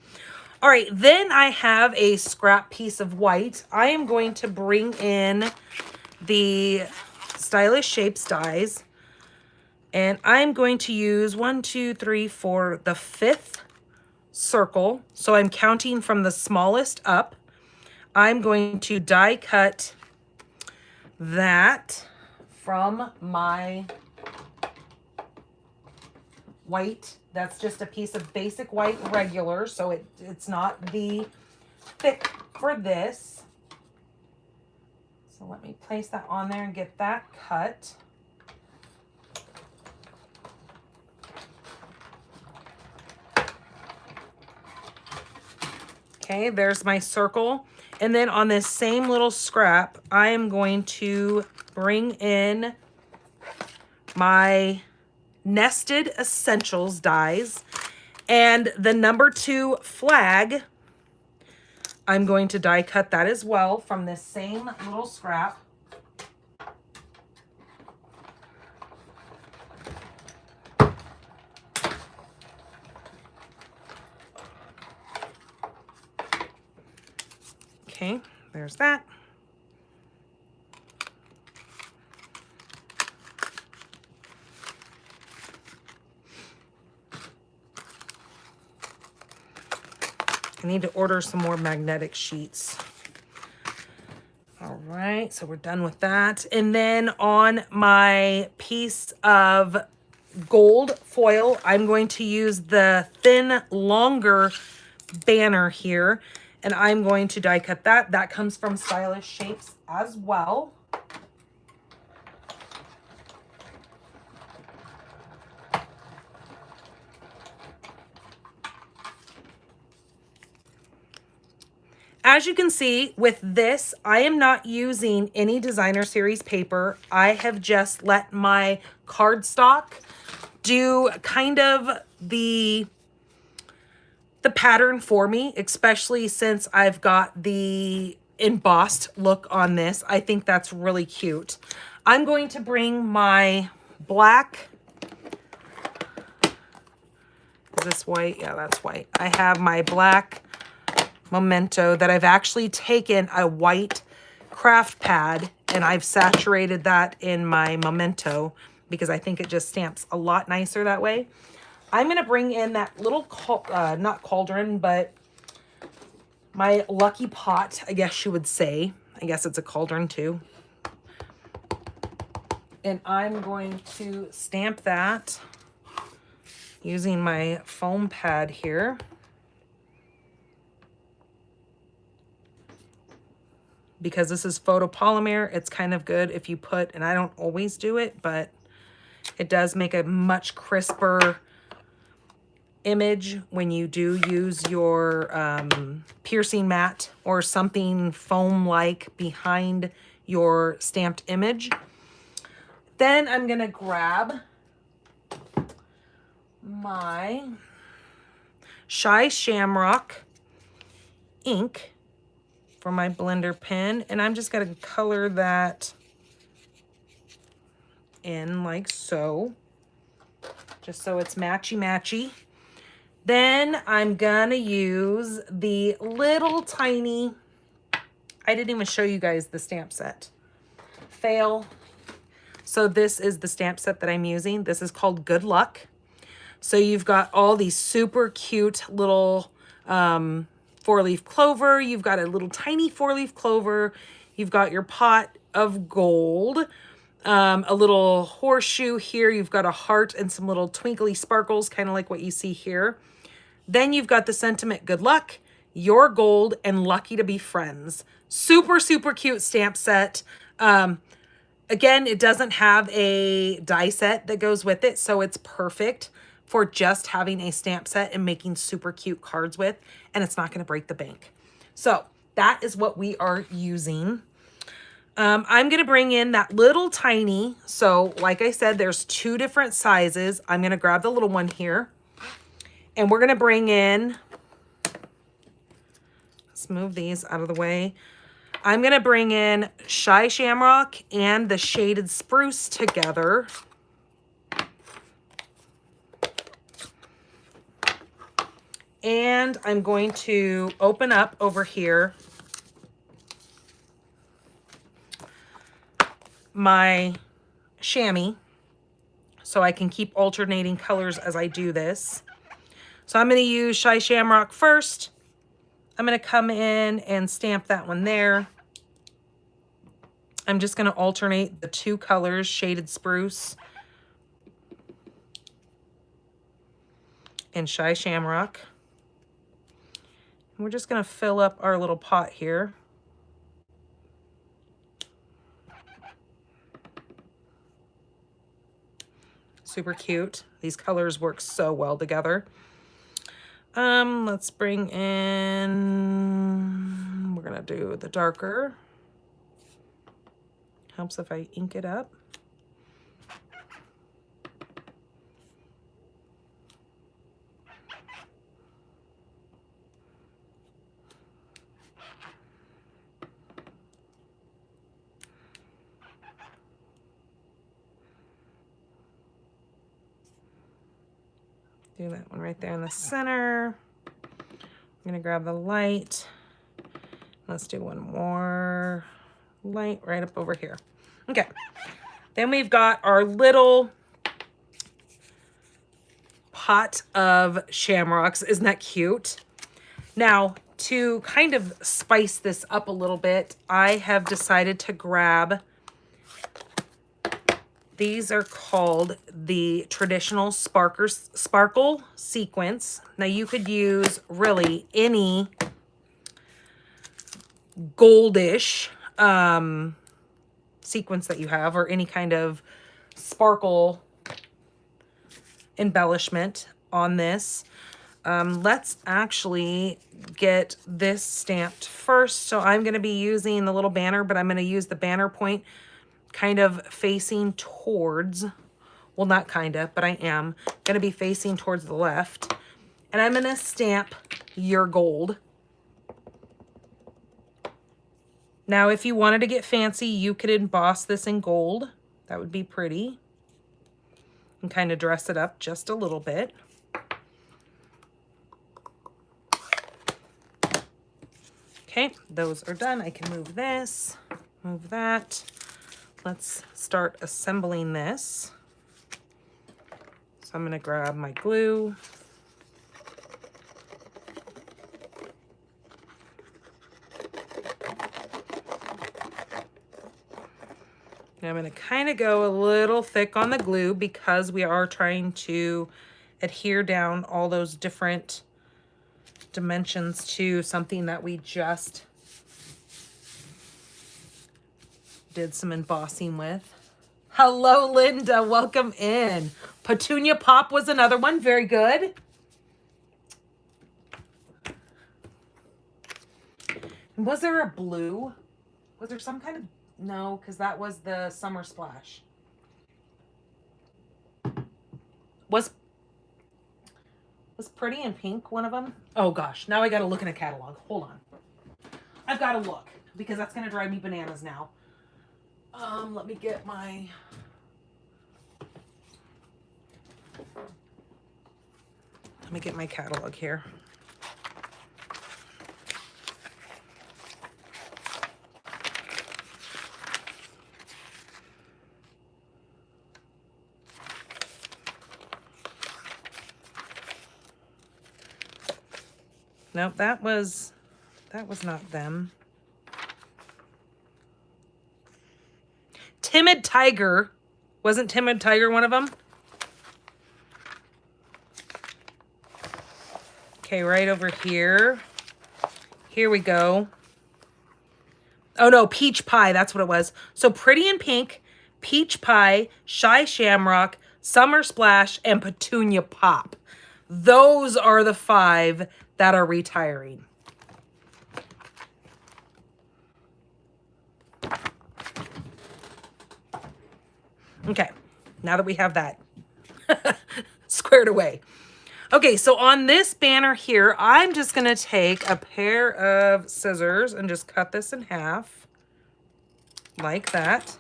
All right, then I have a scrap piece of white. I am going to bring in the Stylish Shapes dies, and I'm going to use 1, 2, 3, 4, the 5th circle. So I'm counting from the smallest up. I'm going to die cut that from my white. That's just a piece of basic white regular, so it's not the thick for this. So let me place that on there and get that cut. Okay, there's my circle. And then on this same little scrap, I am going to bring in my Nested Essentials dies. And the number 2 flag, I'm going to die cut that as well from this same little scrap. Okay, there's that. I need to order some more magnetic sheets. All right, so we're done with that. And then on my piece of gold foil, I'm going to use the thin, longer banner here. And I'm going to die cut that. That comes from Stylish Shapes as well. As you can see with this, I am not using any designer series paper. I have just let my cardstock do kind of the pattern for me, especially since I've got the embossed look on this. I think that's really cute. I'm going to bring my black, is this white? Yeah, that's white. I have my black memento that I've actually taken a white craft pad and I've saturated that in my memento because I think it just stamps a lot nicer that way. I'm going to bring in that little, not cauldron, but my lucky pot, I guess you would say. I guess it's a cauldron too. And I'm going to stamp that using my foam pad here. Because this is photopolymer, it's kind of good if you put, and I don't always do it, but it does make a much crisper image when you do use your piercing mat or something foam-like behind your stamped image. Then I'm going to grab my Shy Shamrock ink for my blender pen, and I'm just going to color that in like so, just so it's matchy-matchy. Then I'm gonna use the little tiny, I didn't even show you guys the stamp set. Fail. So this is the stamp set that I'm using. This is called Good Luck. So you've got all these super cute little 4-leaf clover. You've got a little tiny 4-leaf clover. You've got your pot of gold. A little horseshoe here. You've got a heart and some little twinkly sparkles, kind of like what you see here. Then you've got the sentiment, good luck, your gold, and lucky to be friends. Super, super cute stamp set. Again, it doesn't have a die set that goes with it, so it's perfect for just having a stamp set and making super cute cards with, and it's not going to break the bank. So that is what we are using. I'm going to bring in that little tiny, so like I said, there's 2 different sizes. I'm going to grab the little one here, and we're going to bring in, let's move these out of the way. I'm going to bring in Shy Shamrock and the Shaded Spruce together. And I'm going to open up over here my chamois so I can keep alternating colors as I do this. So I'm going to use Shy Shamrock first. I'm going to come in and stamp that one there. I'm just going to alternate the 2 colors, Shaded Spruce and Shy Shamrock. And we're just going to fill up our little pot here. Super cute. These colors work so well together. Let's bring in, we're going to do the darker. Helps if I ink it up. Do that one right there in the center. I'm gonna grab the light. Let's do one more light right up over here. Okay, then we've got our little pot of shamrocks. Isn't that cute? Now, to kind of spice this up a little bit, I have decided to grab, these are called the traditional sparkle sequence. Now you could use really any goldish sequence that you have, or any kind of sparkle embellishment on this. Let's actually get this stamped first. So I'm going to be using the little banner, but I'm going to use the banner point kind of facing towards, well, not kind of, but I am going to be facing towards the left. And I'm going to stamp your gold. Now, if you wanted to get fancy, you could emboss this in gold. That would be pretty. And kind of dress it up just a little bit. Okay, those are done. I can move this, move that. Let's start assembling this. So I'm going to grab my glue. And I'm going to kind of go a little thick on the glue because we are trying to adhere down all those different dimensions to something that we just did some embossing with. Hello, Linda. Welcome in. Petunia Pop was another one. Very good. Was there a blue? Was there some kind of... No, because that was the Summer Splash. Was Pretty in Pink one of them? Oh gosh, now I gotta look in a catalog. Hold on. I've gotta look because that's gonna drive me bananas now. Let me get my... Let me get my catalog here. Nope, that was That was not them. Timid Tiger. Wasn't Timid Tiger one of them? Okay, right over here. Here we go. Oh no, Peach Pie, that's what it was. So Pretty in Pink, Peach Pie, Shy Shamrock, Summer Splash, and Petunia Pop. Those are the 5 that are retiring. Okay, now that we have that squared away. Okay, so on this banner here, I'm just going to take a pair of scissors and just cut this in half like that.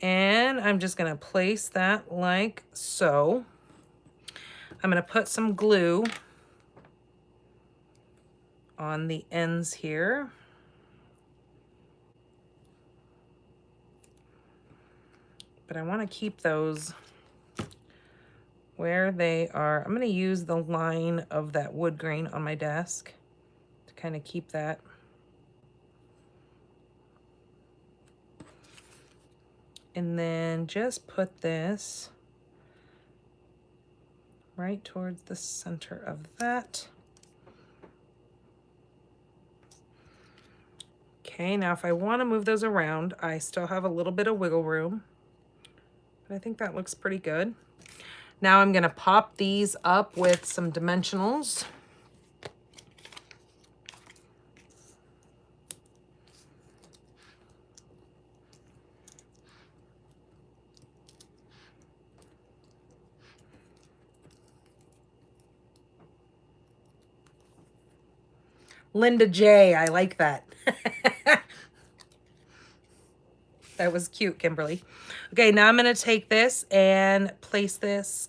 And I'm just going to place that like so. I'm going to put some glue on the ends here. But I want to keep those where they are. I'm going to use the line of that wood grain on my desk to kind of keep that. And then just put this right towards the center of that. Okay, now if I want to move those around, I still have a little bit of wiggle room. But I think that looks pretty good. Now I'm going to pop these up with some dimensionals. Linda J, I like that. That was cute, Kimberly. Okay, now I'm going to take this and place this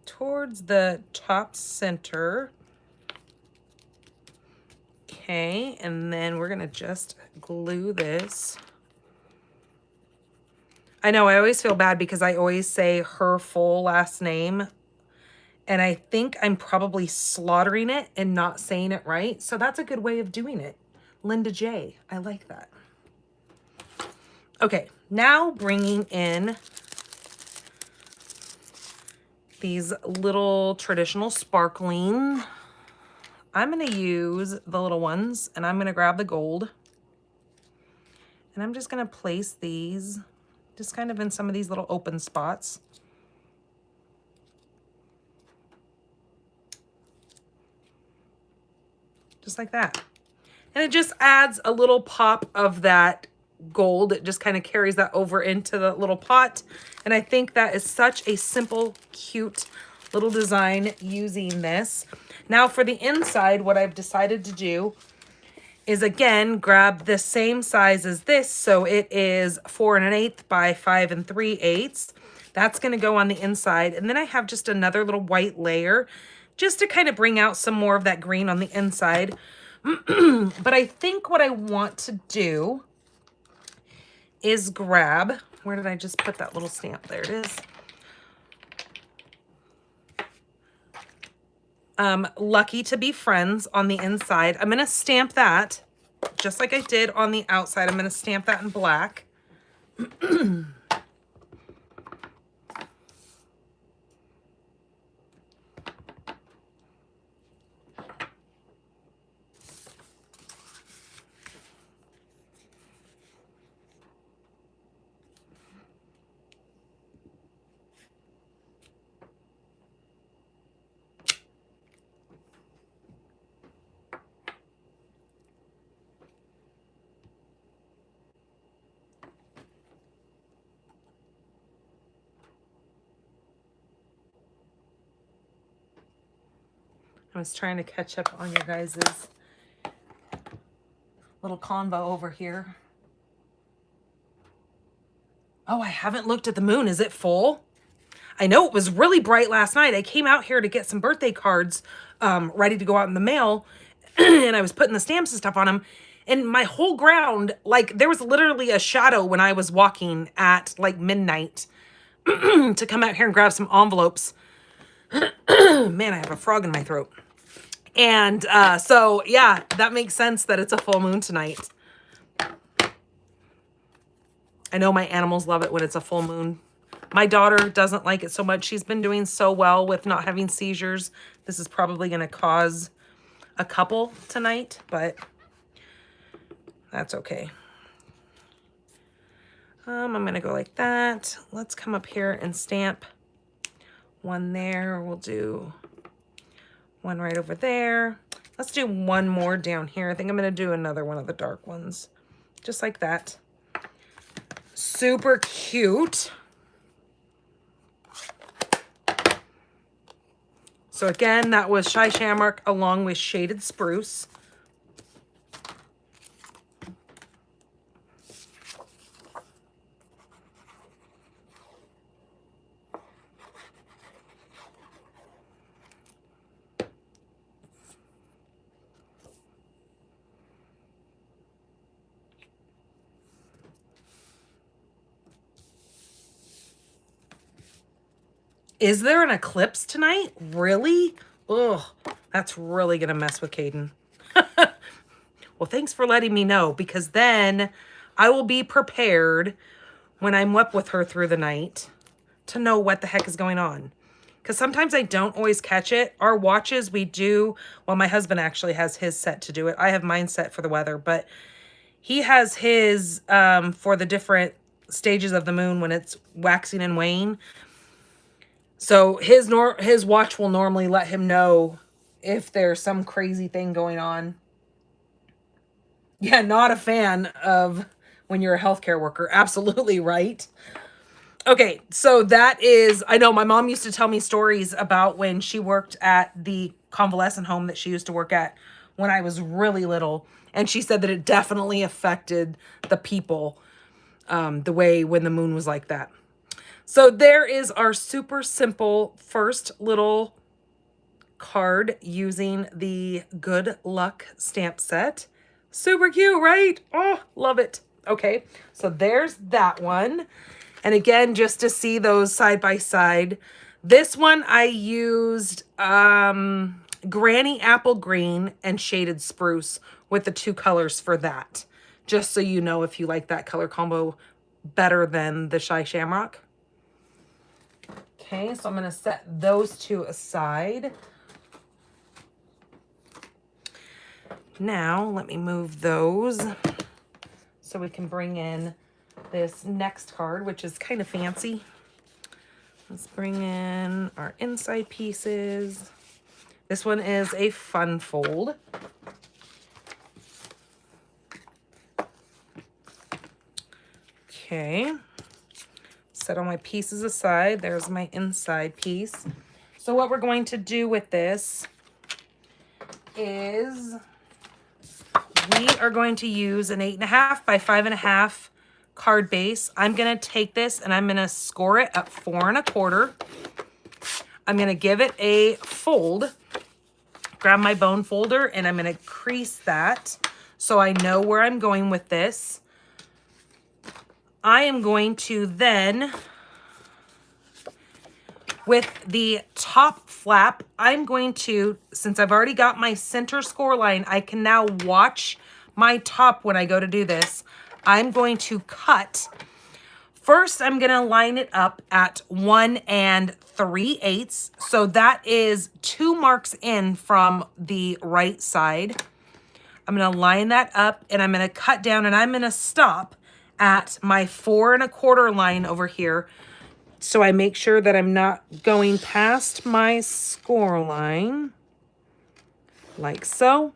towards the top center. Okay, and then we're going to just glue this. I know, I always feel bad because I always say her full last name. And I think I'm probably slaughtering it and not saying it right. So that's a good way of doing it. Linda J, I like that. Okay, now bringing in these little traditional sparkling. I'm going to use the little ones and I'm going to grab the gold. And I'm just going to place these just kind of in some of these little open spots. Just like that. And it just adds a little pop of that gold. It just kind of carries that over into the little pot. And I think that is such a simple, cute little design using this. Now for the inside, what I've decided to do is again, grab the same size as this. So it is 4 1/8 by 5 3/8. That's going to go on the inside. And then I have just another little white layer just to kind of bring out some more of that green on the inside. But I think what I want to do is grab, where did I just put that little stamp? There it is. Lucky to be friends on the inside. I'm going to stamp that just like I did on the outside. I'm going to stamp that in black. I was trying to catch up on your guys' little convo over here. Oh, I haven't looked at the moon. Is it full? I know it was really bright last night. I came out here to get some birthday cards ready to go out in the mail. And I was putting the stamps and stuff on them. And my whole ground, like there was literally a shadow when I was walking at like midnight to come out here and grab some envelopes. Man, I have a frog in my throat. And so, yeah, that makes sense that it's a full moon tonight. I know my animals love it when it's a full moon. My daughter doesn't like it so much. She's been doing so well with not having seizures. This is probably going to cause a couple tonight, but that's okay. I'm going to go like that. Let's come up here and stamp one there. We'll do one right over there. Let's do one more down here. I think I'm going to do another one of the dark ones. Just like that. Super cute. So again, that was Shy Shamrock along with Shaded Spruce. Is there an eclipse tonight? Really? Ugh, that's really going to mess with Caden. Well, thanks for letting me know, because then I will be prepared when I'm up with her through the night to know what the heck is going on. Because sometimes I don't always catch it. Our watches, we do. Well, my husband actually has his set to do it. I have mine set for the weather, but he has his for the different stages of the moon when it's waxing and waning. So his watch will normally let him know if there's some crazy thing going on. Yeah, not a fan of when you're a healthcare worker. Absolutely right. Okay, so that is, I know my mom used to tell me stories about when she worked at the convalescent home that she used to work at when I was really little. And she said that it definitely affected the people the way when the moon was like that. So there is our super simple first little card using the Good Luck stamp set. Super cute, right? Oh, love it. Okay, so there's that one. And again, just to see those side by side. This one I used Granny Apple Green and Shaded Spruce with the two colors for that. Just so you know if you like that color combo better than the Shy Shamrock. Okay, so I'm going to set those two aside. Now, let me move those so we can bring in this next card, which is kind of fancy. Let's bring in our inside pieces. This one is a fun fold. Okay. Set all my pieces aside. There's my inside piece. So what we're going to do with this is we are going to use an 8.5 by 5.5 card base. I'm going to take this and I'm going to score it at 4 1/4. I'm going to give it a fold. Grab my bone folder and I'm going to crease that so I know where I'm going with this. I am going to then, with the top flap, I'm going to, since I've already got my center score line, I can now watch my top when I go to do this. I'm going to cut. First, I'm going to line it up at 1 3/8. So that is 2 marks in from the right side. I'm going to line that up and I'm going to cut down and I'm going to stop at my 4 1/4 line over here. So I make sure that I'm not going past my score line, like so.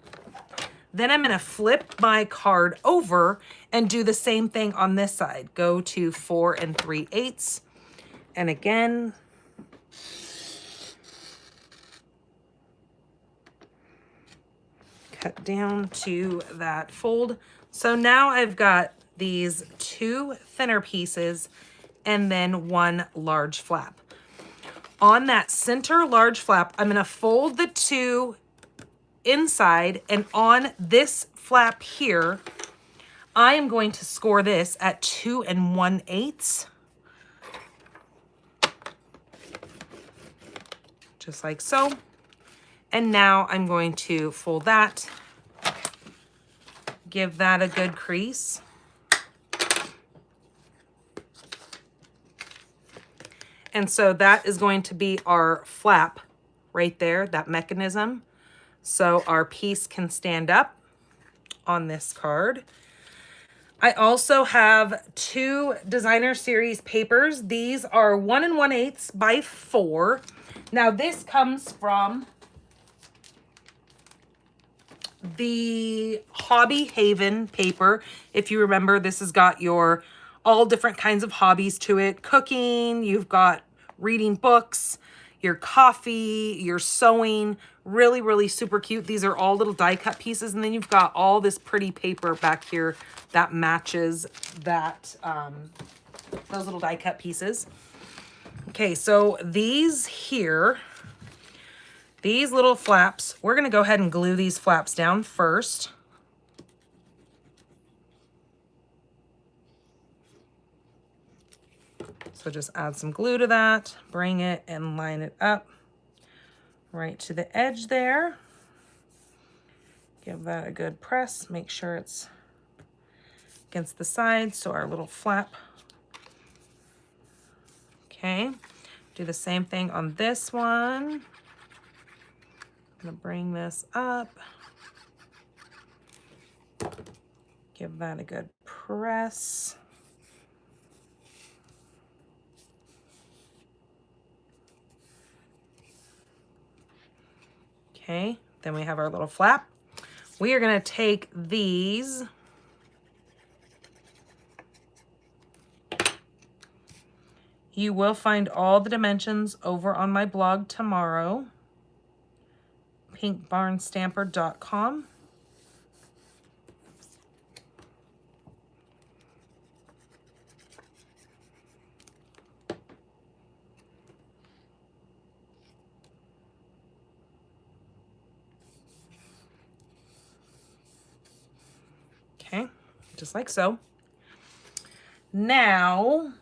Then I'm going to flip my card over and do the same thing on this side. Go to 4 3/8. And again, cut down to that fold. So now I've got these 2 thinner pieces and then 1 large flap. On that center large flap, I'm going to fold the 2 inside, and on this flap here, I am going to score this at 2 1/8. Just like so. And now I'm going to fold that, give that a good crease. And so that is going to be our flap right there, that mechanism. So our piece can stand up on this card. I also have 2 designer series papers. These are 1 1/8 by 4. Now this comes from the Hobby Haven paper. If you remember, this has got your all different kinds of hobbies to it. Cooking, you've got reading books, your coffee, your sewing. Really, really super cute. These are all little die cut pieces. And then you've got all this pretty paper back here that matches that those little die cut pieces. Okay, so these here, these little flaps, we're going to go ahead and glue these flaps down first. So just add some glue to that, bring it and line it up right to the edge there. Give that a good press, make sure it's against the side, so our little flap. Okay, do the same thing on this one. I'm gonna bring this up. Give that a good press. Okay, then we have our little flap. We are gonna take these You will find all the dimensions over on my blog tomorrow, pinkbarnstamper.com. Okay, just like so. Now,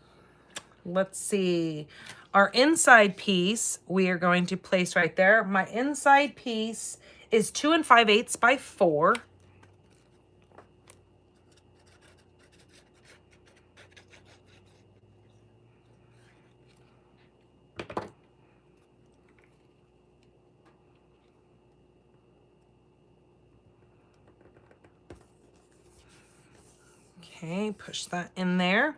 let's see. Our inside piece, we are going to place right there. My inside piece is 2 5/8 by 4. Okay, push that in there.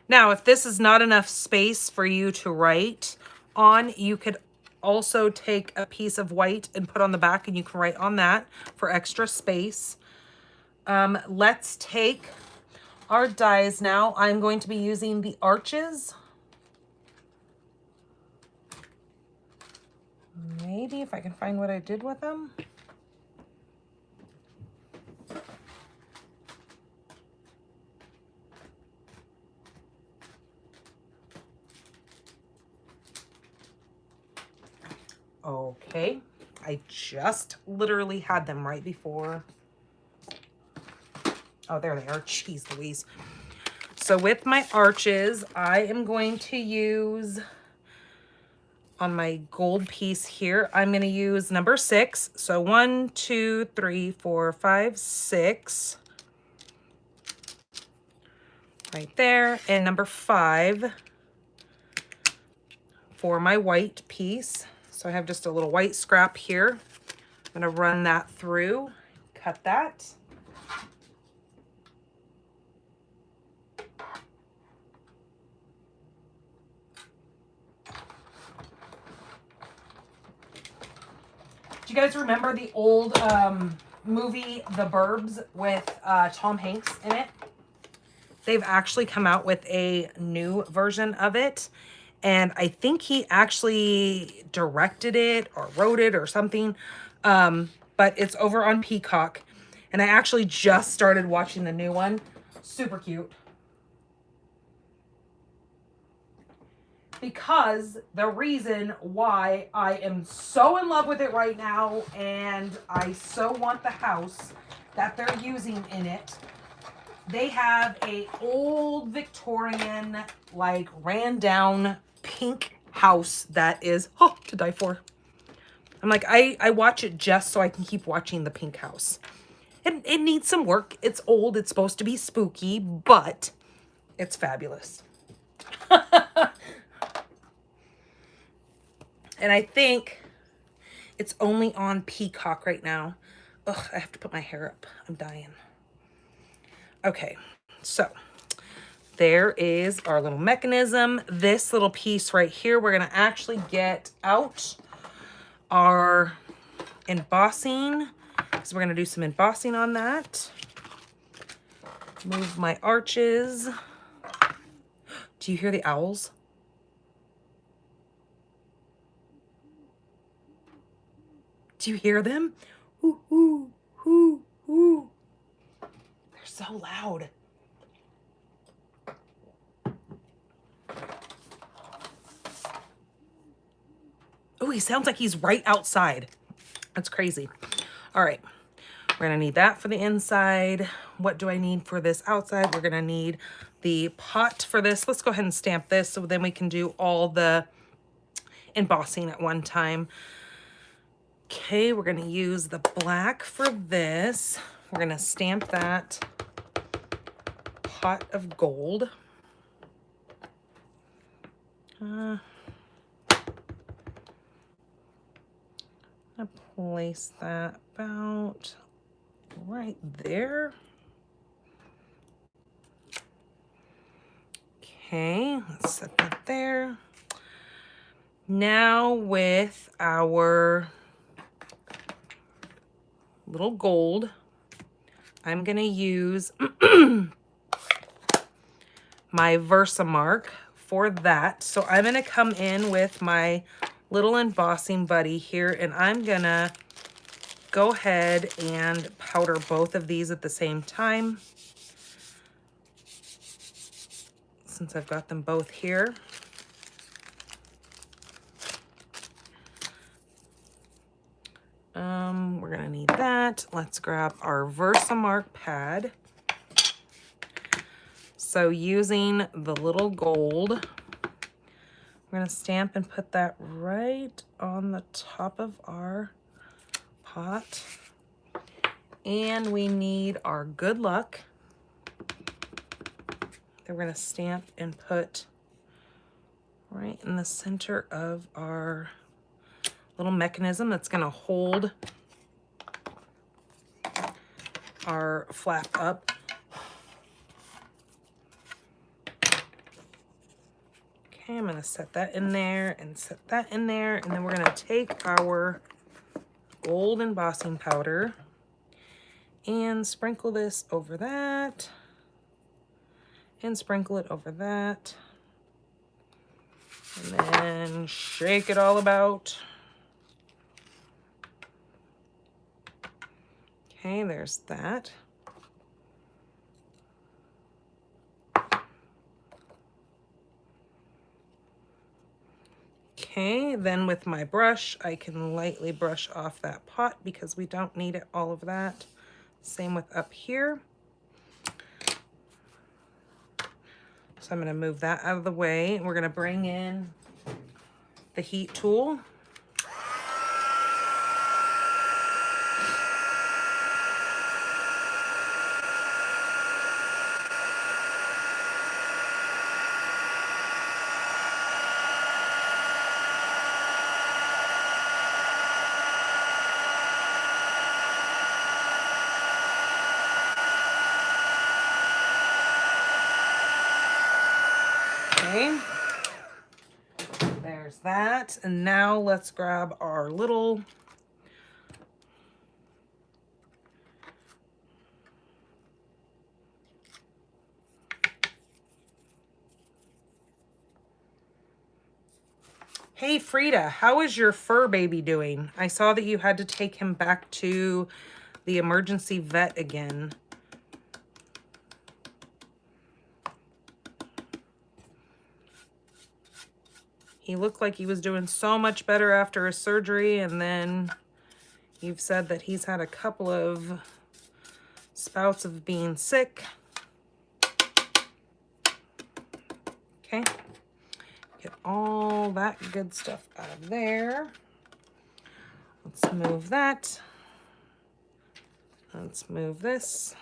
Now, if this is not enough space for you to write on, you could also take a piece of white and put on the back and you can write on that for extra space. Let's take our dies now. I'm going to be using the arches. Maybe if I can find what I did with them. Okay, I just literally had them right before. Oh, there they are. Jeez Louise. So with my arches, I am going to use, on my gold piece here, I'm going to use number 6. So 1, 2, 3, 4, 5, 6. Right there. And number 5 for my white piece. So I have just a little white scrap here. I'm going to run that through, cut that. Do you guys remember the old movie, The Burbs, with Tom Hanks in it? They've actually come out with a new version of it. And I think he actually directed it or wrote it or something. But it's over on Peacock. And I actually just started watching the new one. Super cute. Because the reason why I am so in love with it right now and I so want the house that they're using in it, they have a old Victorian, like, ran down pink house that is, oh, to die for. I'm like, I watch it just so I can keep watching the pink house. It needs some work. It's old. It's supposed to be spooky, but it's fabulous. And I think it's only on Peacock right now. Ugh, I have to put my hair up. I'm dying. Okay, so there is our little mechanism. This little piece right here, we're gonna actually get out our embossing. So we're gonna do some embossing on that. Move my arches. Do you hear the owls? Do you hear them? Ooh, ooh, ooh, ooh. They're so loud. Oh, he sounds like he's right outside. That's crazy. All right, we're gonna need that for the inside. What do I need for this outside? We're gonna need the pot for this. Let's go ahead and stamp this so then we can do all the embossing at one time. Okay, we're gonna use the black for this. We're gonna stamp that pot of gold. I'll place that about right there. Okay, let's set that there. Now with our little gold, I'm gonna use my Versamark for that. So I'm gonna come in with my little embossing buddy here, and I'm gonna go ahead and powder both of these at the same time, since I've got them both here. We're gonna need that. Let's grab our Versamark pad. So using the little gold, we're gonna stamp and put that right on the top of our pot. And we need our good luck that we're gonna stamp and put right in the center of our little mechanism that's gonna hold our flap up. Okay, I'm gonna set that in there and set that in there, and then we're gonna take our gold embossing powder and sprinkle this over that, and sprinkle it over that, and then shake it all about. Okay, there's that. Okay, then with my brush, I can lightly brush off that pot because we don't need it, all of that. Same with up here. So I'm gonna move that out of the way, and we're gonna bring in the heat tool. Okay, there's that. And now let's grab our little Hey Frida, how is your fur baby doing? I saw that you had to take him back to the emergency vet again. He looked like he was doing so much better after his surgery, and then you've said that he's had a couple of spouts of being sick. Okay, get all that good stuff out of there. Let's move that. Let's move this.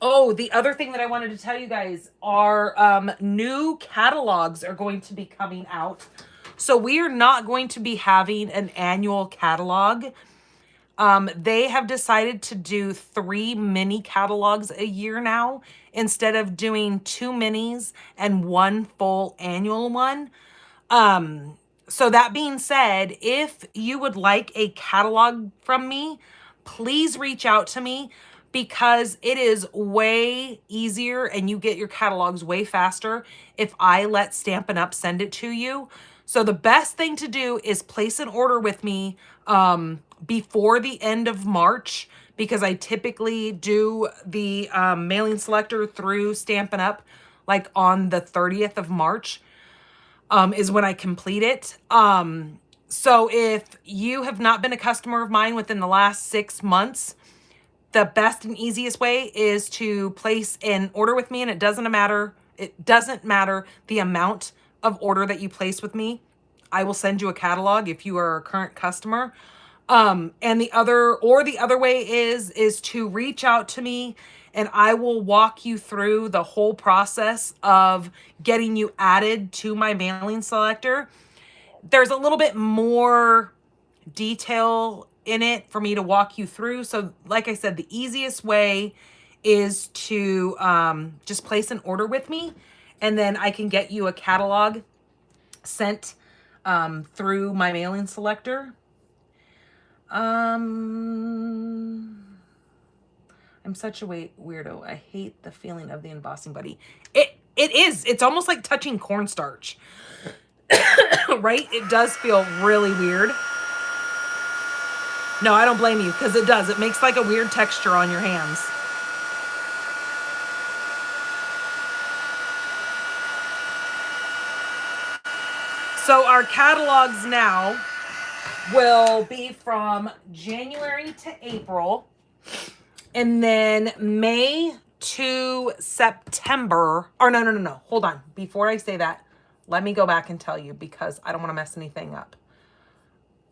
Oh, the other thing that I wanted to tell you guys are new catalogs are going to be coming out. So we are not going to be having an annual catalog. They have decided to do 3 mini catalogs a year now instead of doing 2 minis and 1 full annual one. So that being said, if you would like a catalog from me, please reach out to me because it is way easier and you get your catalogs way faster if I let Stampin' Up! Send it to you. So the best thing to do is place an order with me before the end of March because I typically do the mailing selector through Stampin' Up! Like on the 30th of March. Is when I complete it. So if you have not been a customer of mine within the last 6 months, the best and easiest way is to place an order with me, and it doesn't matter the amount of order that you place with me. I will send you a catalog if you are a current customer. And the other way is to reach out to me and I will walk you through the whole process of getting you added to my mailing selector. There's a little bit more detail in it for me to walk you through. So like I said, the easiest way is to just place an order with me and then I can get you a catalog sent through my mailing selector. I'm such a weirdo. I hate the feeling of the embossing buddy. It's almost like touching cornstarch. Right? It does feel really weird. No, I don't blame you because it does. It makes like a weird texture on your hands. So our catalogs now will be from January to April. And then May to September, or no. Hold on. Before I say that, let me go back and tell you because I don't want to mess anything up.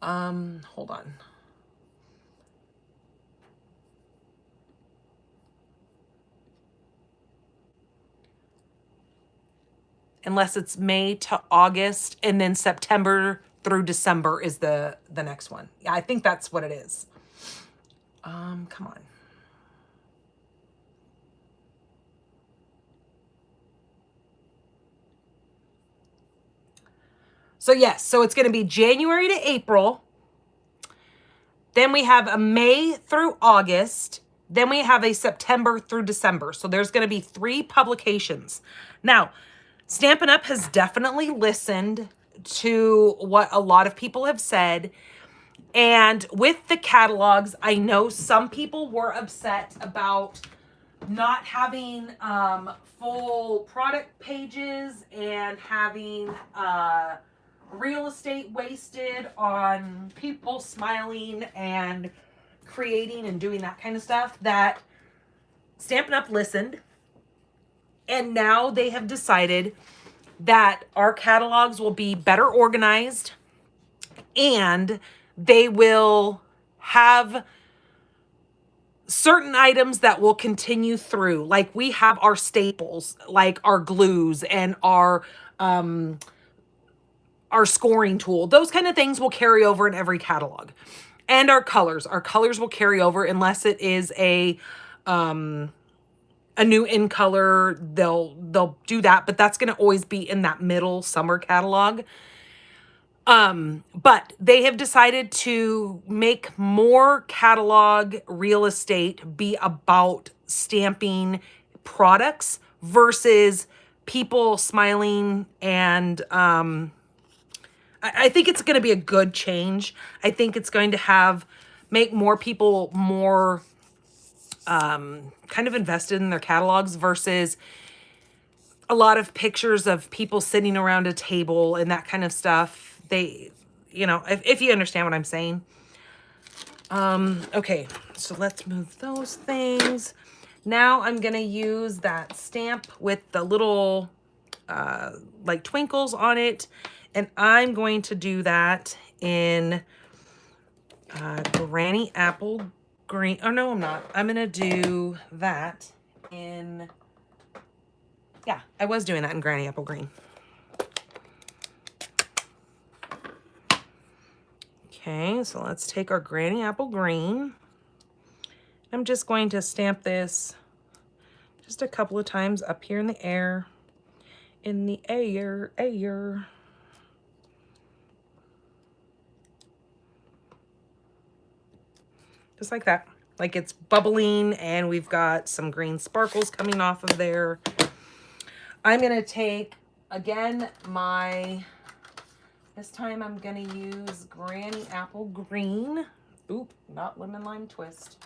Hold on. Unless it's May to August and then September through December is the next one. Yeah, I think that's what it is. Come on. So yes, so it's going to be January to April. Then we have a May through August. Then we have a September through December. So there's going to be 3 publications. Now, Stampin' Up! Has definitely listened to what a lot of people have said. And with the catalogs, I know some people were upset about not having full product pages and having real estate wasted on people smiling and creating and doing that kind of stuff. That Stampin' Up! Listened. And now they have decided that our catalogs will be better organized and they will have certain items that will continue through. Like we have our staples, like our glues and our scoring tool. Those kind of things will carry over in every catalog. And our colors. Our colors will carry over unless it is a new in color. They'll do that, but that's going to always be in that middle summer catalog. But they have decided to make more catalog real estate be about stamping products versus people smiling. And I think it's going to be a good change. I think it's going to make more people more kind of invested in their catalogs versus a lot of pictures of people sitting around a table and that kind of stuff. They, if you understand what I'm saying. Okay, so let's move those things. Now I'm gonna use that stamp with the little like twinkles on it, and I'm going to do that in Granny Apple Green. Oh no, I'm not. I'm gonna do that in, yeah, I was doing that in Granny Apple Green. Okay, so let's take our Granny Apple Green. I'm just going to stamp this just a couple of times up here in the air. In the air. Just like that. Like it's bubbling and we've got some green sparkles coming off of there. I'm gonna take, again, this time I'm gonna use Granny Apple Green. Oop, not Lemon Lime Twist.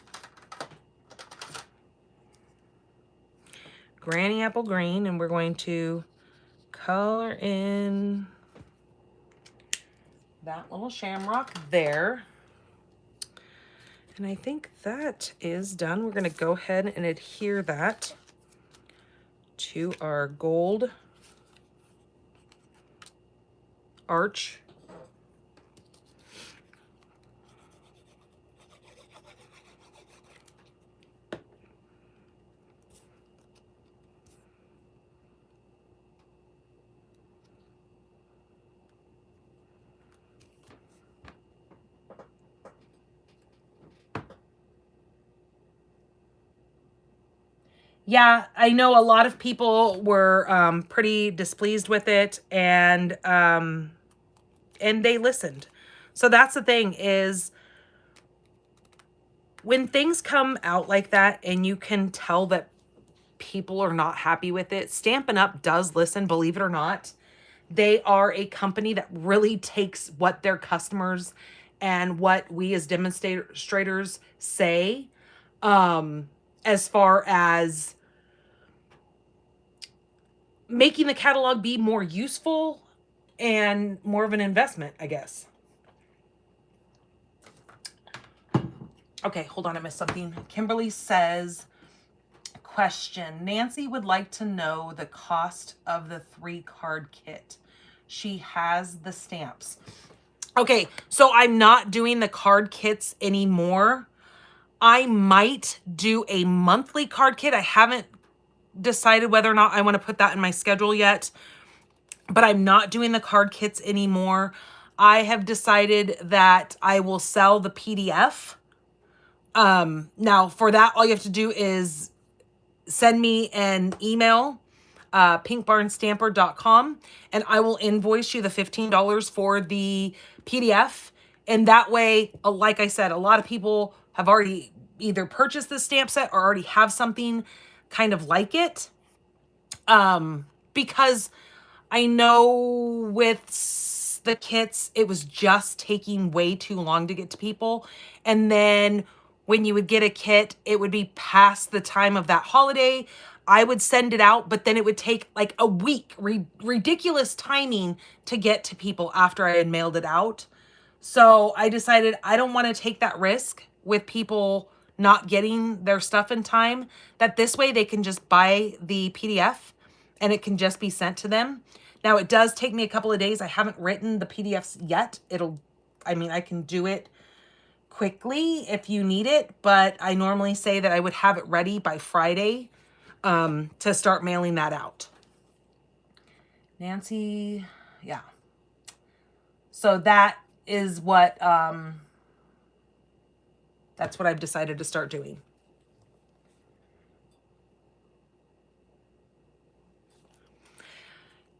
Granny Apple Green, and we're going to color in that little shamrock there. And I think that is done. We're gonna go ahead and adhere that to our gold arch. Yeah, I know a lot of people were pretty displeased with it, and they listened. So that's the thing, is when things come out like that and you can tell that people are not happy with it, Stampin' Up does listen, believe it or not. They are a company that really takes what their customers and what we as demonstrators say, as far as making the catalog be more useful and more of an investment, I guess. Okay, hold on, I missed something. Kimberly says, question, Nancy would like to know the cost of the 3-card kit. She has the stamps. Okay, so I'm not doing the card kits anymore. I might do a monthly card kit. I haven't decided whether or not I want to put that in my schedule yet, but I'm not doing the card kits anymore. I have decided that I will sell the PDF. Now for that, all you have to do is send me an email, pinkbarnstamper.com, and I will invoice you the $15 for the PDF. And that way, like I said, a lot of people have already either purchased the stamp set or already have something kind of like it. Because I know with the kits, it was just taking way too long to get to people. And then when you would get a kit, it would be past the time of that holiday. I would send it out, but then it would take like a week, ridiculous timing to get to people after I had mailed it out. So I decided I don't want to take that risk with people not getting their stuff in time, that this way they can just buy the PDF and it can just be sent to them. Now it does take me a couple of days. I haven't written the PDFs yet. I can do it quickly if you need it, but I normally say that I would have it ready by Friday to start mailing that out. Nancy, yeah. So that is what, that's what I've decided to start doing.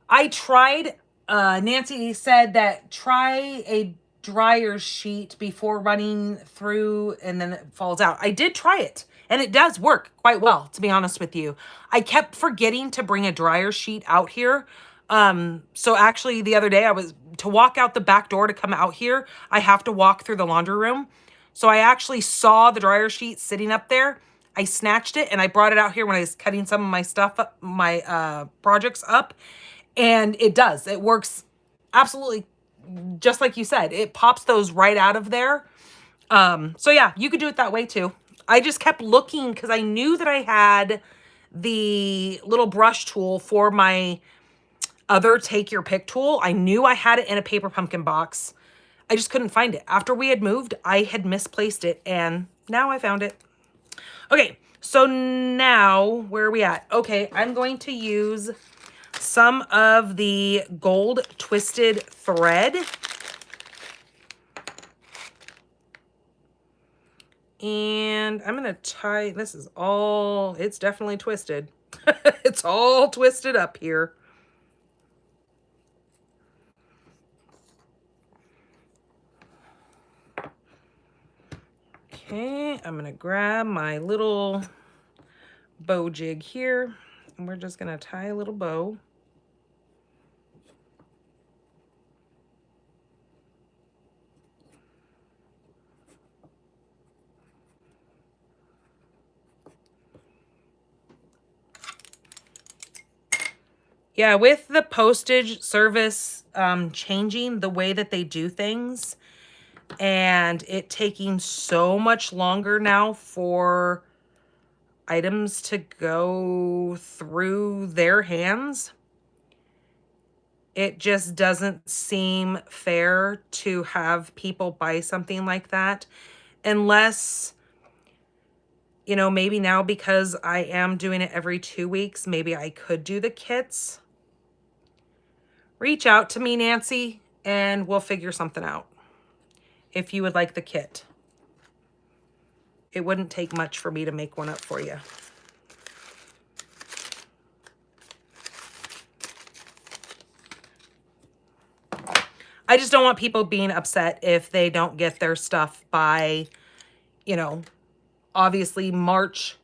I tried, Nancy said that try a dryer sheet before running through and then it falls out. I did try it and it does work quite well, to be honest with you. I kept forgetting to bring a dryer sheet out here. So actually the other day to walk out the back door to come out here, I have to walk through the laundry room. So I actually saw the dryer sheet sitting up there. I snatched it and I brought it out here when I was cutting some of my stuff up, my projects up. And it does. It works absolutely just like you said. It pops those right out of there. So yeah, you could do it that way too. I just kept looking because I knew that I had the little brush tool for my other take your pick tool. I knew I had it in a paper pumpkin box. I just couldn't find it. After we had moved, I had misplaced it and now I found it. Okay, so now where are we at? Okay, I'm going to use some of the gold twisted thread. And I'm gonna tie, this is all, it's definitely twisted. It's all twisted up here. Okay, I'm gonna grab my little bow jig here, and we're just gonna tie a little bow. Yeah, with the postage service changing the way that they do things and it taking so much longer now for items to go through their hands, it just doesn't seem fair to have people buy something like that unless, you know, maybe now because I am doing it every 2 weeks, maybe I could do the kits. Reach out to me, Nancy, and we'll figure something out. If you would like the kit, it wouldn't take much for me to make one up for you. I just don't want people being upset if they don't get their stuff by, you know, obviously March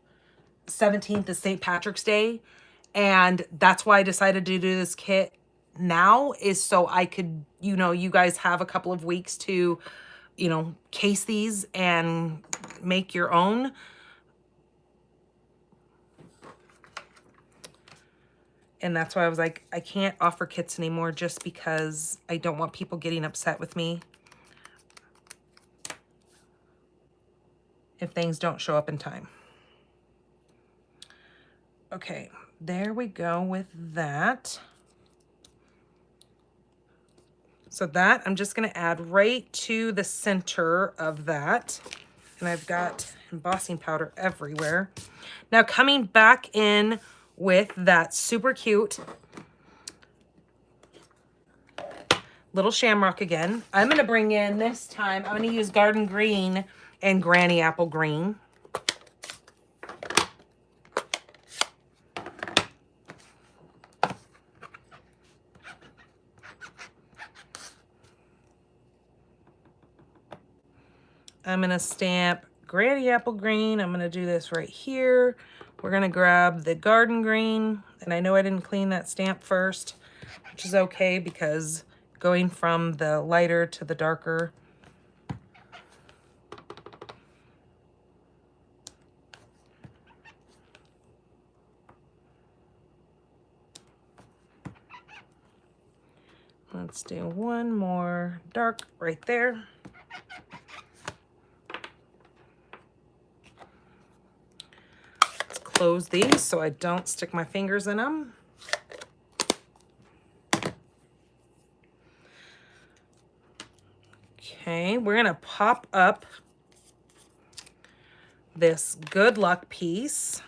17th is St. Patrick's Day. And that's why I decided to do this kit now, is so I could, you know, you guys have a couple of weeks to, you know, case these and make your own. And that's why I was like, I can't offer kits anymore just because I don't want people getting upset with me if things don't show up in time. Okay, there we go with that. So that I'm just gonna add right to the center of that. And I've got embossing powder everywhere. Now coming back in with that super cute little shamrock again. I'm gonna bring in this time, I'm gonna use Garden Green and Granny Apple Green. I'm gonna stamp Granny Apple Green. I'm gonna do this right here. We're gonna grab the Garden Green, and I know I didn't clean that stamp first, which is okay because going from the lighter to the darker. Let's do one more dark right there. Let's close these so I don't stick my fingers in them. Okay, we're gonna pop up this good luck piece.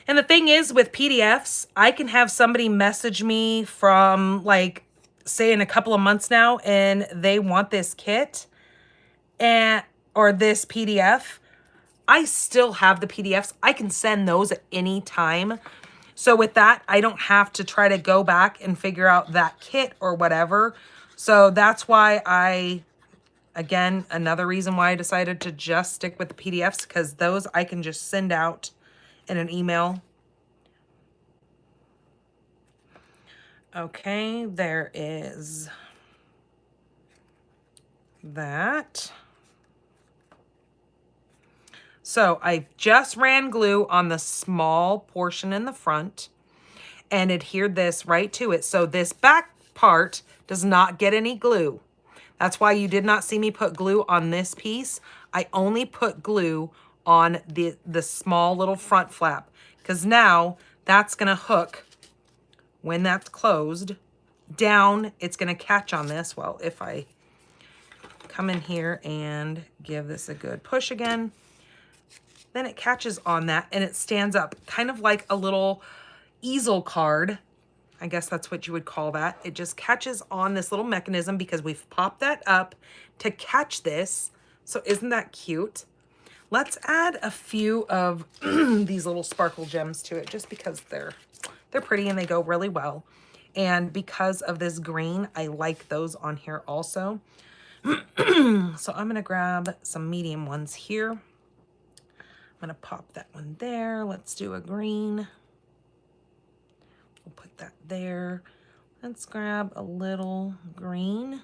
And the thing is with PDFs, I can have somebody message me from like, say in a couple of months now, and they want this kit and or this PDF. I still have the PDFs. I can send those at any time. So with that, I don't have to try to go back and figure out that kit or whatever. So that's why again, another reason why I decided to just stick with the PDFs, because those I can just send out in an email. Okay, there is that. So I just ran glue on the small portion in the front and adhered this right to it. So this back part does not get any glue. That's why you did not see me put glue on this piece. I only put glue on the small little front flap, because now that's gonna hook when that's closed down. It's gonna catch on this. Well, if I come in here and give this a good push again, then it catches on that and it stands up kind of like a little easel card. I guess that's what you would call that. It just catches on this little mechanism because we've popped that up to catch this. So isn't that cute? Let's add a few of these little sparkle gems to it just because they're pretty and they go really well. And because of this green, I like those on here also. So I'm gonna grab some medium ones here. I'm gonna pop that one there. Let's do a green. We'll put that there. Let's grab a little green.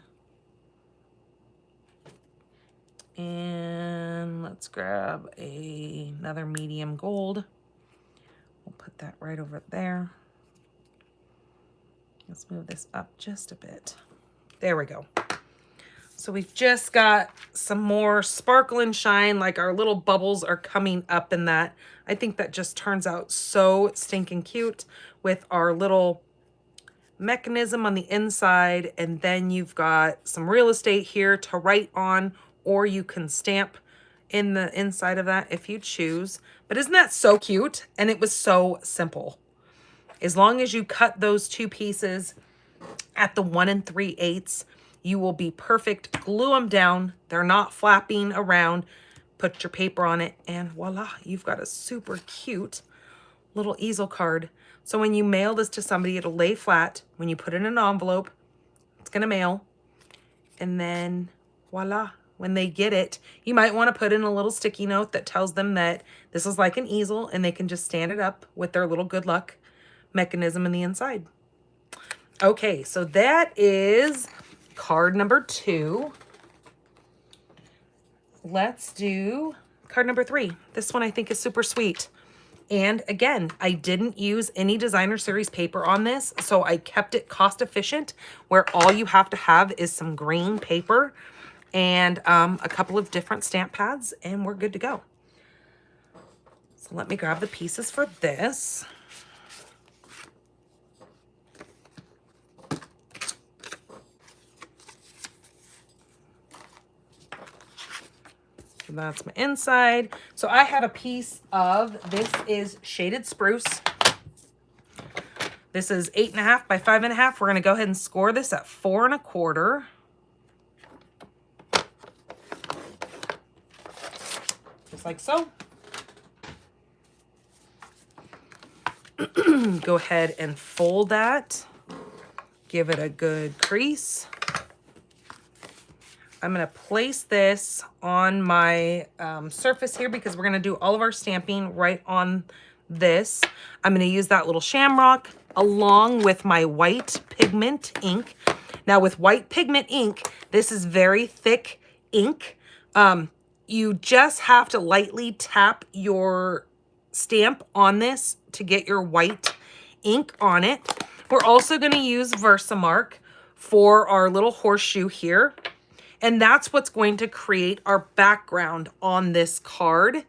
And let's grab another medium gold. We'll put that right over there. Let's move this up just a bit. There we go. So we've just got some more sparkle and shine, like our little bubbles are coming up in that. I think that just turns out so stinking cute with our little mechanism on the inside. And then you've got some real estate here to write on, or you can stamp in the inside of that if you choose. But isn't that so cute? And it was so simple. As long as you cut those two pieces at the 1 3/8, you will be perfect. Glue them down. They're not flapping around. Put your paper on it and voila, you've got a super cute little easel card. So when you mail this to somebody, it'll lay flat. When you put it in an envelope, it's gonna mail. And then voila, when they get it, you might want to put in a little sticky note that tells them that this is like an easel and they can just stand it up with their little good luck mechanism in the inside. Okay, so that is card number 2. Let's do card number 3. This one I think is super sweet. And again, I didn't use any designer series paper on this, so I kept it cost efficient, where all you have to have is some green paper and a couple of different stamp pads, and we're good to go. So let me grab the pieces for this. That's my inside. So I have a piece of, this is shaded spruce. This is 8.5 by 5.5. We're gonna go ahead and score this at 4 1/4. Just like so. Go ahead and fold that. Give it a good crease. I'm going to place this on my surface here because we're going to do all of our stamping right on this. I'm going to use that little shamrock along with my white pigment ink. Now with white pigment ink, this is very thick ink. You just have to lightly tap your stamp on this to get your white ink on it. We're also going to use Versamark for our little horseshoe here. And that's what's going to create our background on this card.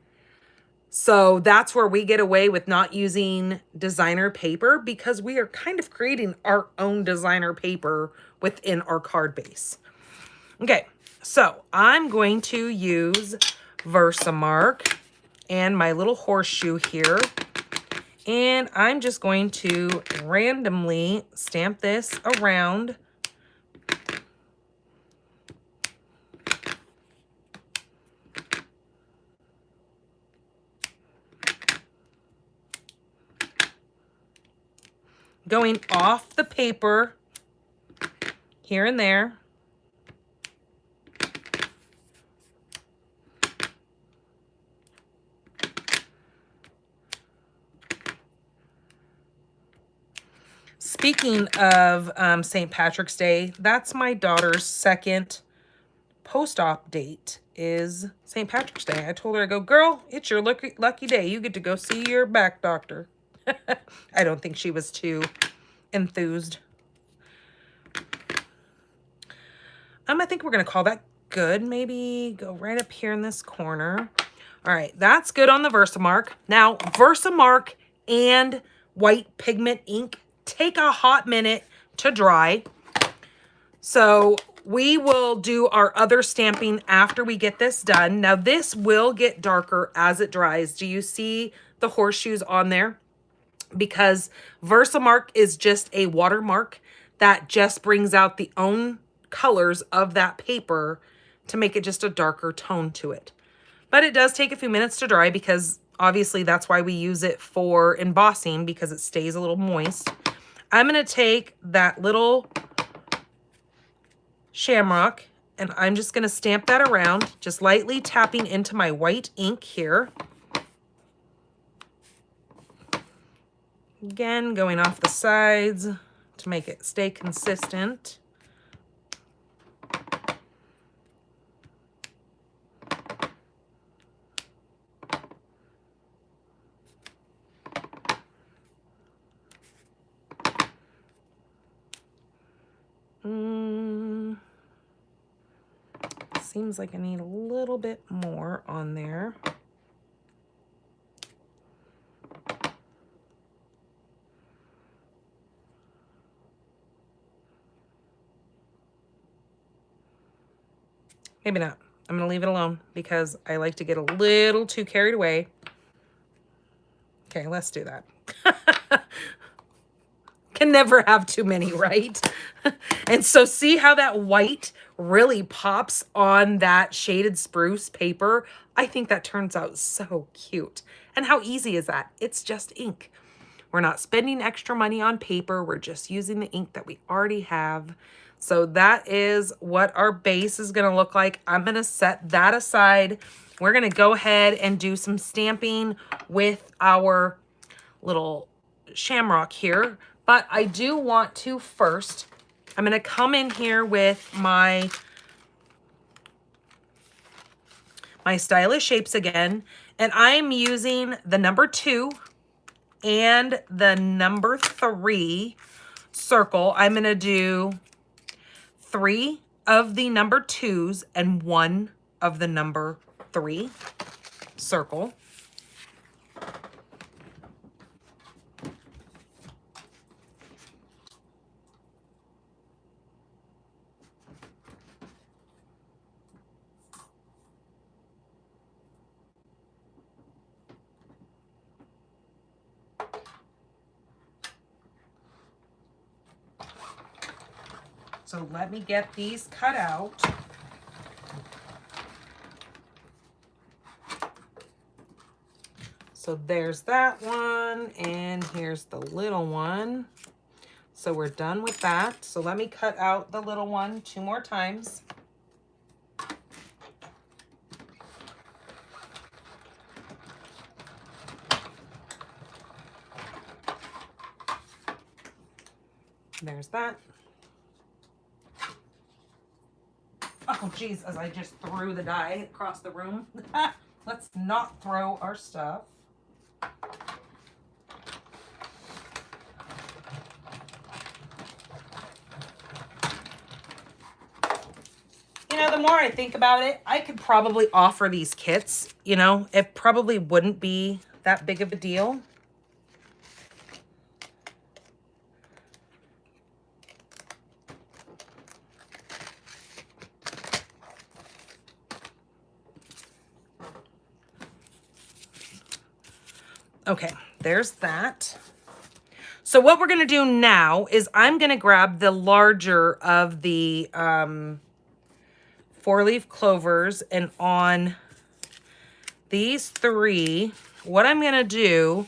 So that's where we get away with not using designer paper, because we are kind of creating our own designer paper within our card base. Okay, so I'm going to use Versamark and my little horseshoe here. And I'm just going to randomly stamp this around. Going off the paper here and there. Speaking of St. Patrick's Day, that's my daughter's second post-op date is St. Patrick's Day. I told her, I go, girl, it's your lucky day. You get to go see your back doctor. I don't think she was too enthused. I think we're going to call that good. Maybe go right up here in this corner. All right, that's good on the Versamark. Now, Versamark and white pigment ink take a hot minute to dry. So we will do our other stamping after we get this done. Now, this will get darker as it dries. Do you see the horseshoes on there? Because Versamark is just a watermark that just brings out the own colors of that paper to make it just a darker tone to it. But it does take a few minutes to dry because obviously that's why we use it for embossing, because it stays a little moist. I'm going to take that little shamrock and I'm just going to stamp that around, just lightly tapping into my white ink here. Again, going off the sides to make it stay consistent. Seems like I need a little bit more on there. Maybe not. I'm going to leave it alone because I like to get a little too carried away. Okay, let's do that. Can never have too many, right? And so see how that white really pops on that shaded spruce paper? I think that turns out so cute. And how easy is that? It's just ink. We're not spending extra money on paper. We're just using the ink that we already have. So that is what our base is going to look like. I'm going to set that aside. We're going to go ahead and do some stamping with our little shamrock here. But I do want to first, I'm going to come in here with my Stylish Shapes again. And I'm using the number 2 and the number 3 circle. I'm going to do 3 of the number 2s and 1 of the number 3 circle. So let me get these cut out. So there's that one, and here's the little one. So we're done with that. So let me cut out the little one 2 more times. There's that. Oh, geez, as I just threw the die across the room. Let's not throw our stuff. You know, the more I think about it, I could probably offer these kits. You know, it probably wouldn't be that big of a deal. Okay, there's that. So what we're going to do now is I'm going to grab the larger of the 4-leaf clovers, and on these 3, what I'm going to do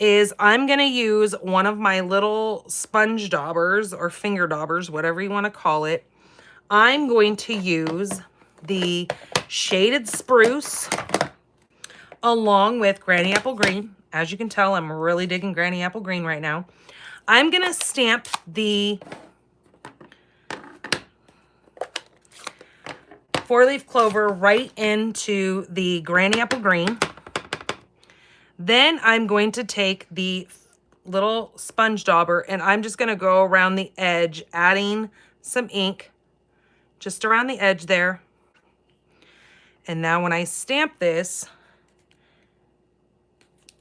is I'm going to use one of my little sponge daubers or finger daubers, whatever you want to call it. I'm going to use the shaded spruce along with Granny Apple Green. As you can tell, I'm really digging Granny Apple Green right now. I'm going to stamp the 4-leaf clover right into the granny apple green. Then I'm going to take the little sponge dauber and I'm just going to go around the edge, adding some ink just around the edge there. And now when I stamp this,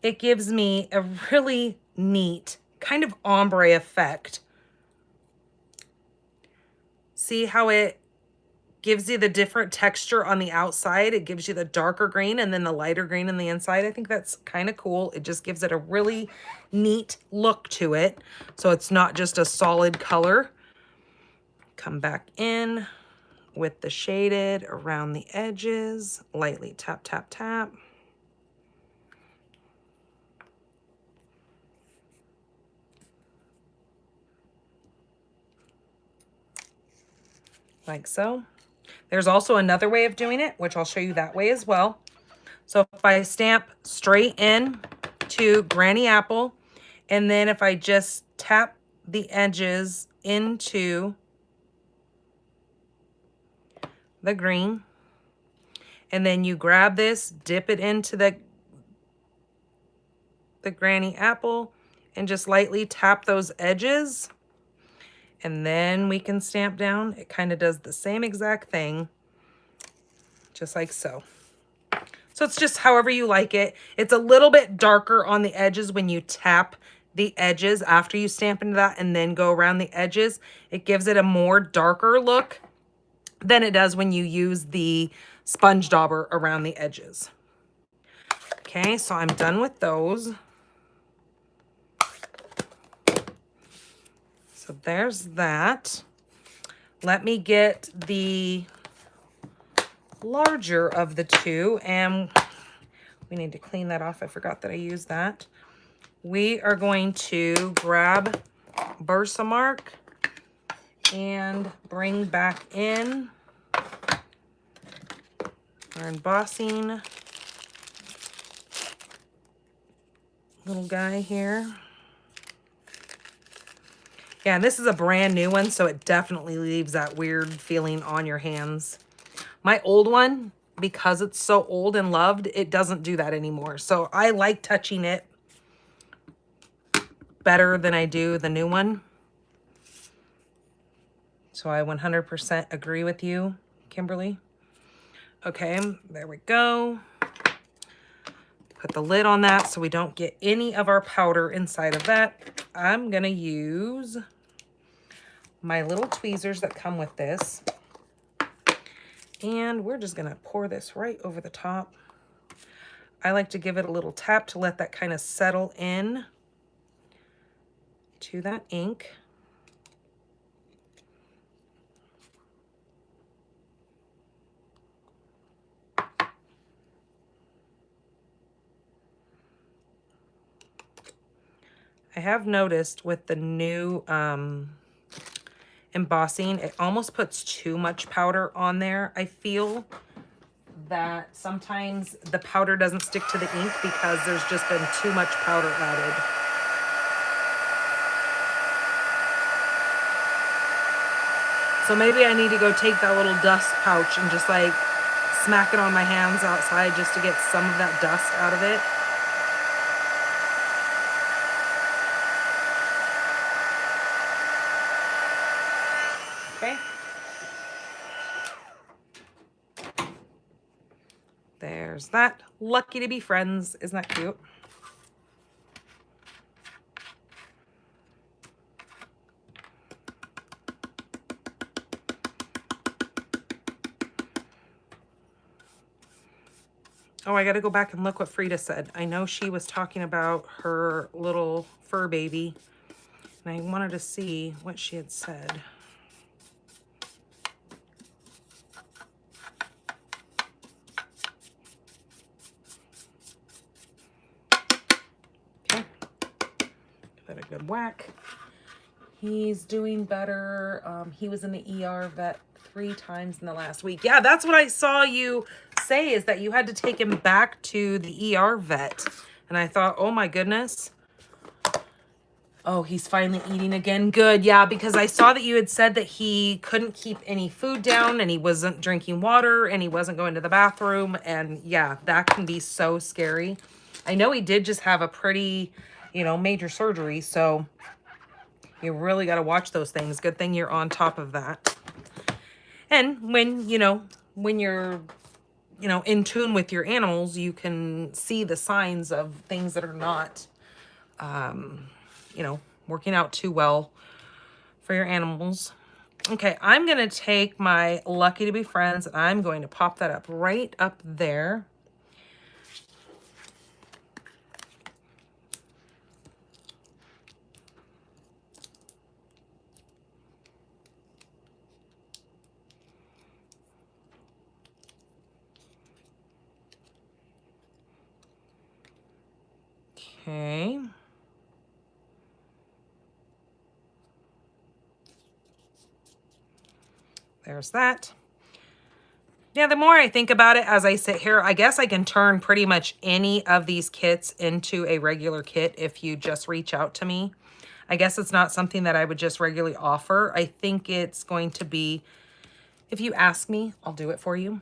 it gives me a really neat kind of ombre effect. See how it gives you the different texture on the outside? It gives you the darker green and then the lighter green on the inside. I think that's kind of cool. It just gives it a really neat look to it. So it's not just a solid color. Come back in with the shaded around the edges. Lightly tap, tap, tap. Like so. There's also another way of doing it, which I'll show you that way as well. So if I stamp straight in to Granny Apple, and then if I just tap the edges into the green, and then you grab this, dip it into the Granny Apple, and just lightly tap those edges, and then we can stamp down. It kind of does the same exact thing, just like so. So it's just however you like it. It's a little bit darker on the edges when you tap the edges after you stamp into that and then go around the edges. It gives it a more darker look than it does when you use the sponge dauber around the edges. Okay, so I'm done with those. So there's that. Let me get the larger of the two, and we need to clean that off. I forgot that I used that. We are going to grab Versamark and bring back in our embossing little guy here. Yeah, and this is a brand new one, so it definitely leaves that weird feeling on your hands. My old one, because it's so old and loved, it doesn't do that anymore. So I like touching it better than I do the new one. So I 100% agree with you, Kimberly. Okay, there we go. Put the lid on that so we don't get any of our powder inside of that. I'm gonna use my little tweezers that come with this. And we're just gonna pour this right over the top. I like to give it a little tap to let that kind of settle in to that ink. I have noticed with the new embossing, it almost puts too much powder on there. I feel that sometimes the powder doesn't stick to the ink because there's just been too much powder added. So maybe I need to go take that little dust pouch and just like smack it on my hands outside just to get some of that dust out of it. Okay. There's that. Lucky to be friends. Isn't that cute? Oh, I got to go back and look what Frida said. I know she was talking about her little fur baby, and I wanted to see what she had said. Okay. Give that a good whack. He's doing better. He was in the ER vet 3 times in the last week. Yeah, that's what I saw you say, is that you had to take him back to the ER vet. And I thought, oh my goodness. Oh, he's finally eating again. Good. Yeah, because I saw that you had said that he couldn't keep any food down and he wasn't drinking water and he wasn't going to the bathroom. And yeah, that can be so scary. I know he did just have a pretty, you know, major surgery. So you really got to watch those things. Good thing you're on top of that. And when, when you're, in tune with your animals, you can see the signs of things that are not, working out too well for your animals. Okay, I'm going to take my Lucky to Be Friends and I'm going to pop that up right up there. Okay. There's that. Yeah, the more I think about it as I sit here, I guess I can turn pretty much any of these kits into a regular kit if you just reach out to me. I guess it's not something that I would just regularly offer. I think it's going to be, if you ask me, I'll do it for you.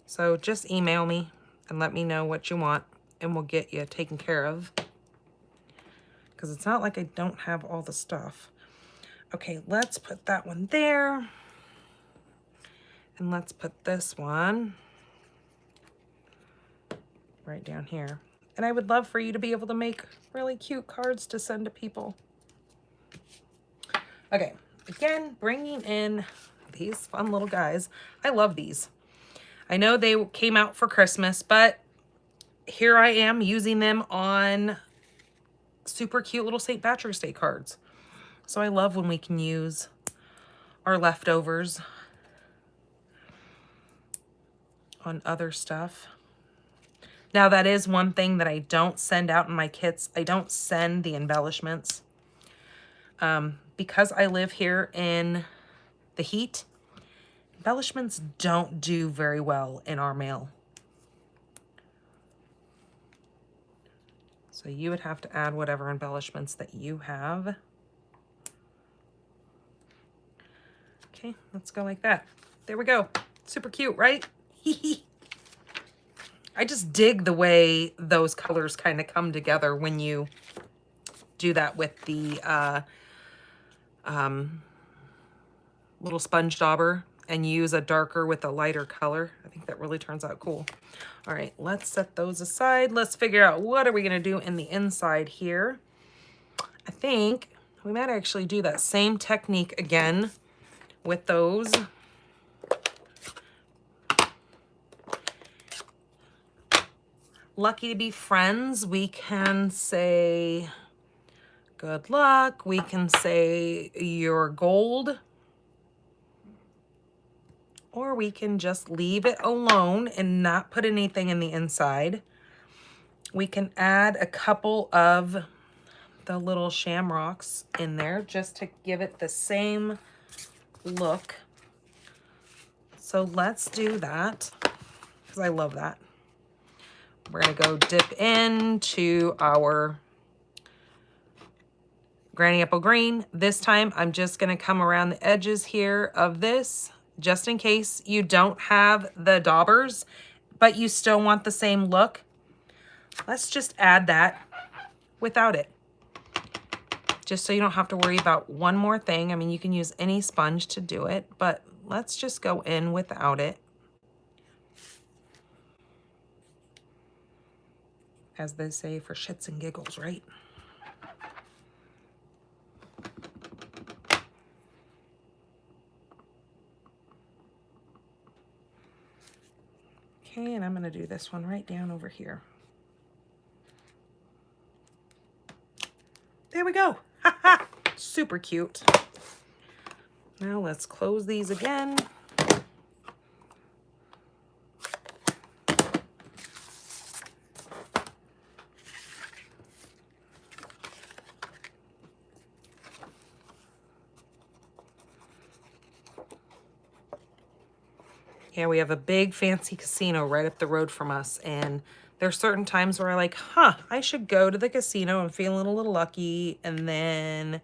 So just email me and let me know what you want and we'll get you taken care of. Because it's not like I don't have all the stuff. Okay, let's put that one there. And let's put this one right down here. And I would love for you to be able to make really cute cards to send to people. Okay, again, bringing in these fun little guys. I love these. I know they came out for Christmas, but here I am using them on super cute little St. Patrick's Day cards. So I love when we can use our leftovers on other stuff. Now that is one thing that I don't send out in my kits. I don't send the embellishments. Because I live here in the heat, embellishments don't do very well in our mail. So you would have to add whatever embellishments that you have. Okay, let's go like that. There we go. Super cute, right? I just dig the way those colors kind of come together when you do that with the little sponge dauber and use a darker with a lighter color. I think that really turns out cool. All right, let's set those aside. Let's figure out what are we gonna do in the inside here. I think we might actually do that same technique again with those. Lucky to Be Friends, we can say good luck. We can say you're gold. Or we can just leave it alone and not put anything in the inside. We can add a couple of the little shamrocks in there just to give it the same look. So let's do that because I love that. We're gonna go dip into our Granny Apple Green. This time I'm just gonna come around the edges here of this, just in case you don't have the daubers, but you still want the same look. Let's just add that without it. Just so you don't have to worry about one more thing. I mean, you can use any sponge to do it, but let's just go in without it. As they say, for shits and giggles, right? Okay, and I'm gonna do this one right down over here. There we go. Super cute. Now let's close these again. Yeah, we have a big fancy casino right up the road from us, and There's certain times where I like, huh, I should go to the casino and feeling a little lucky. And then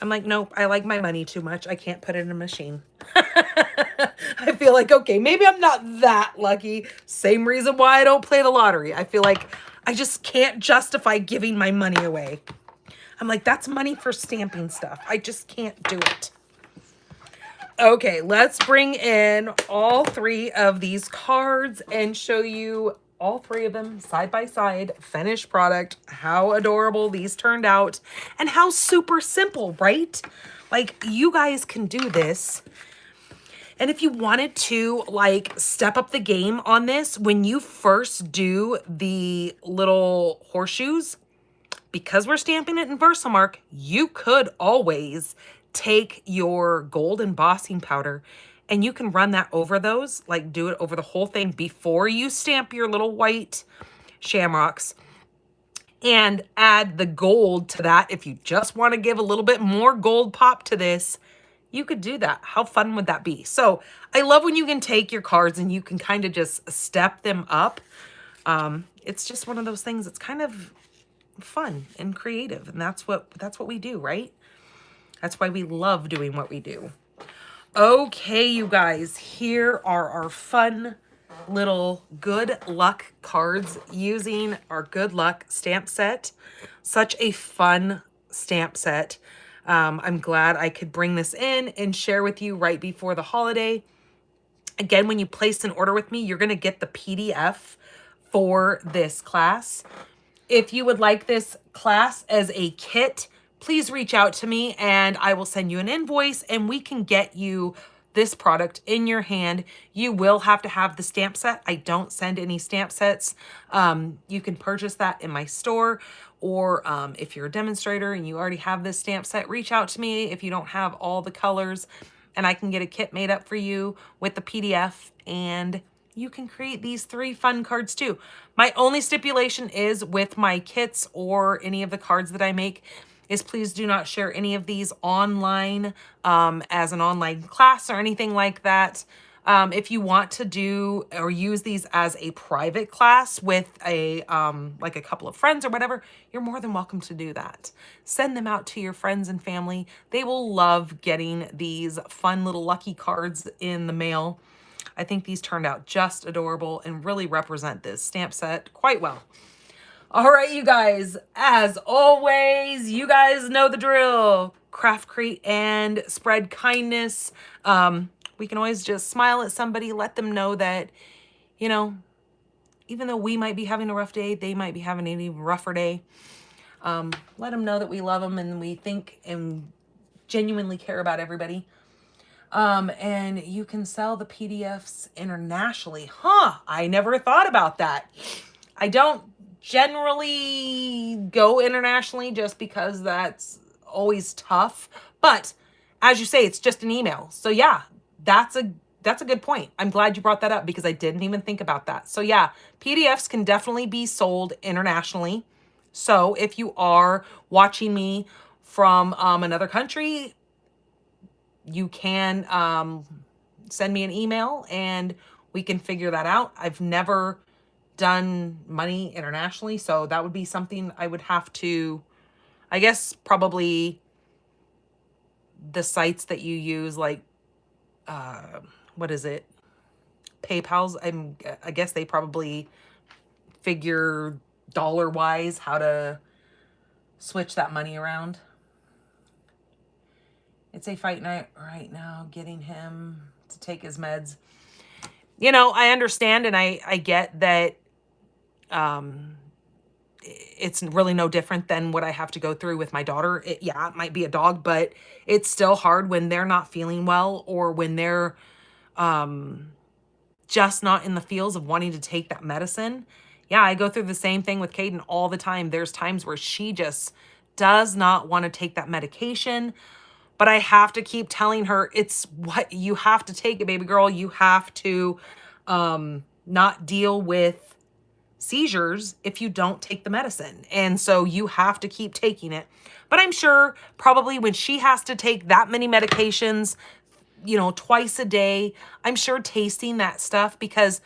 I'm like, nope, I like my money too much. I can't put it in a machine. I feel like, okay, maybe I'm not that lucky. Same reason why I don't play the lottery. I feel like I just can't justify giving my money away. I'm like, that's money for stamping stuff. I just can't do it. Okay, let's bring in all 3 of these cards and show you all 3 of them side by side, finished product, how adorable these turned out, and how super simple, right? Like, you guys can do this. And if you wanted to, like, step up the game on this, when you first do the little horseshoes, because we're stamping it in Versamark, you could always take your gold embossing powder and you can run that over those, like do it over the whole thing before you stamp your little white shamrocks, and add the gold to that. If you just want to give a little bit more gold pop to this, you could do that. How fun would that be? So I love when you can take your cards and you can kind of just step them up. It's just one of those things. It's kind of fun and creative, and that's what we do, right? That's why we love doing what we do. Okay, you guys, here are our fun little good luck cards using our good luck stamp set. Such a fun stamp set. I'm glad I could bring this in and share with you right before the holiday. Again, when you place an order with me, you're going to get the PDF for this class. If you would like this class as a kit, please reach out to me and I will send you an invoice and we can get you this product in your hand. You will have to have the stamp set. I don't send any stamp sets. You can purchase that in my store, or if you're a demonstrator and you already have this stamp set, reach out to me if you don't have all the colors and I can get a kit made up for you with the PDF, and you can create these 3 fun cards too. My only stipulation is with my kits or any of the cards that I make is please do not share any of these online as an online class or anything like that. If you want to do or use these as a private class with a like a couple of friends or whatever, you're more than welcome to do that. Send them out to your friends and family. They will love getting these fun little lucky cards in the mail. I think these turned out just adorable and really represent this stamp set quite well. All right, you guys, as always, you guys know the drill. Craft, create, and spread kindness. We can always just smile at somebody, let them know that, you know, even though we might be having a rough day, they might be having an even rougher day. Let them know that we love them and we think and genuinely care about everybody. And you can sell the PDFs internationally. Huh, I never thought about that. I don't generally go internationally just because that's always tough. But as you say, it's just an email. So yeah, that's a good point. I'm glad you brought that up because I didn't even think about that. So yeah, PDFs can definitely be sold internationally. So if you are watching me from another country, you can send me an email and we can figure that out. I've never done money internationally, so that would be something I would have to, I guess, probably the sites that you use, like, what is it? PayPal's, I guess they probably figure dollar-wise how to switch that money around. It's a fight night right now, getting him to take his meds. You know, I understand and I get that it's really no different than what I have to go through with my daughter. Yeah, it might be a dog, but it's still hard when they're not feeling well or when they're just not in the feels of wanting to take that medicine. Yeah, I go through the same thing with Caden all the time. There's times where she just does not want to take that medication. But I have to keep telling her, it's what you have to take it, baby girl. You have to not deal with seizures if you don't take the medicine. And so you have to keep taking it. But I'm sure probably when she has to take that many medications, you know, twice a day, I'm sure tasting that stuff, because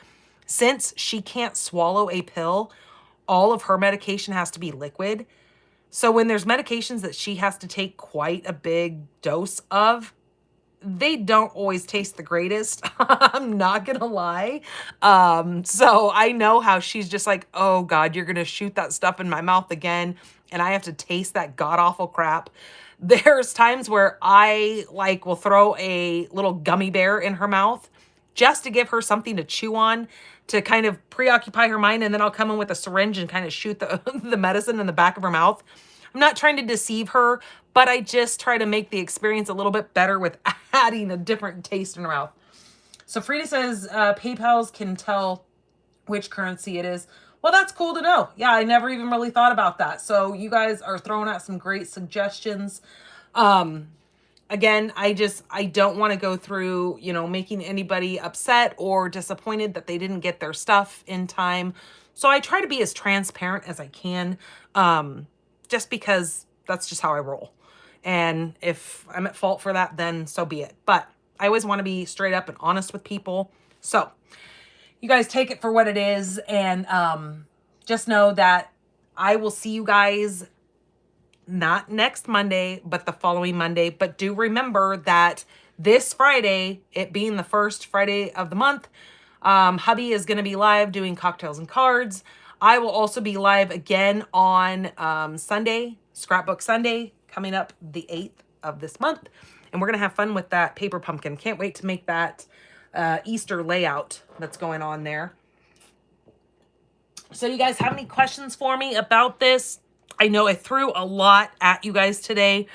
Since she can't swallow a pill, all of her medication has to be liquid. So when there's medications that she has to take quite a big dose of, they don't always taste the greatest. I'm not gonna lie. So I know how she's just like, oh God, you're gonna shoot that stuff in my mouth again, and I have to taste that god awful crap. There's times where I like will throw a little gummy bear in her mouth just to give her something to chew on to kind of preoccupy her mind, and then I'll come in with a syringe and kind of shoot the, the medicine in the back of her mouth. I'm not trying to deceive her, but I just try to make the experience a little bit better with adding a different taste in her mouth. So Frida says, PayPals can tell which currency it is. Well, that's cool to know. Yeah, I never even really thought about that. So you guys are throwing out some great suggestions. Again, I don't want to go through, you know, making anybody upset or disappointed that they didn't get their stuff in time. So I try to be as transparent as I can, just because that's just how I roll. And if I'm at fault for that, then so be it. But I always want to be straight up and honest with people. So you guys take it for what it is. And just know that I will see you guys not next Monday, but the following Monday. But do remember that this Friday, it being the first Friday of the month, hubby is going to be live doing cocktails and cards. I will also be live again on Sunday, Scrapbook Sunday, coming up the 8th of this month. And we're going to have fun with that paper pumpkin. Can't wait to make that Easter layout that's going on there. So you guys have any questions for me about this? I know I threw a lot at you guys today.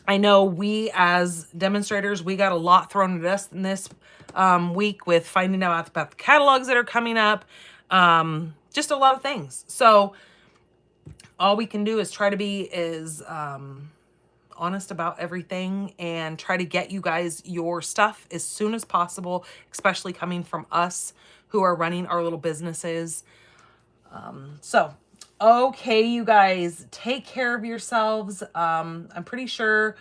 I know we as demonstrators, we got a lot thrown at us in this week with finding out about the catalogs that are coming up. Just a lot of things. So all we can do is try to be as honest about everything and try to get you guys your stuff as soon as possible, especially coming from us who are running our little businesses. Okay, you guys, take care of yourselves. I'm pretty sure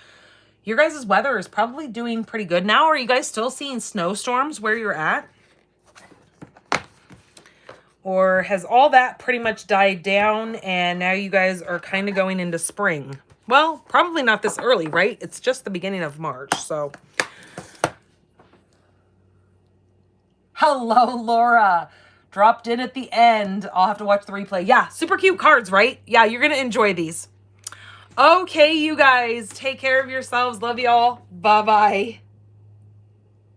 your guys' weather is probably doing pretty good now. Are you guys still seeing snowstorms where you're at? Or has all that pretty much died down and now you guys are kind of going into spring? Well, probably not this early, right? It's just the beginning of March, so. Hello, Laura. Dropped in at the end. I'll have to watch the replay. Yeah, super cute cards, right? Yeah, you're going to enjoy these. Okay, you guys, take care of yourselves. Love y'all. Bye-bye.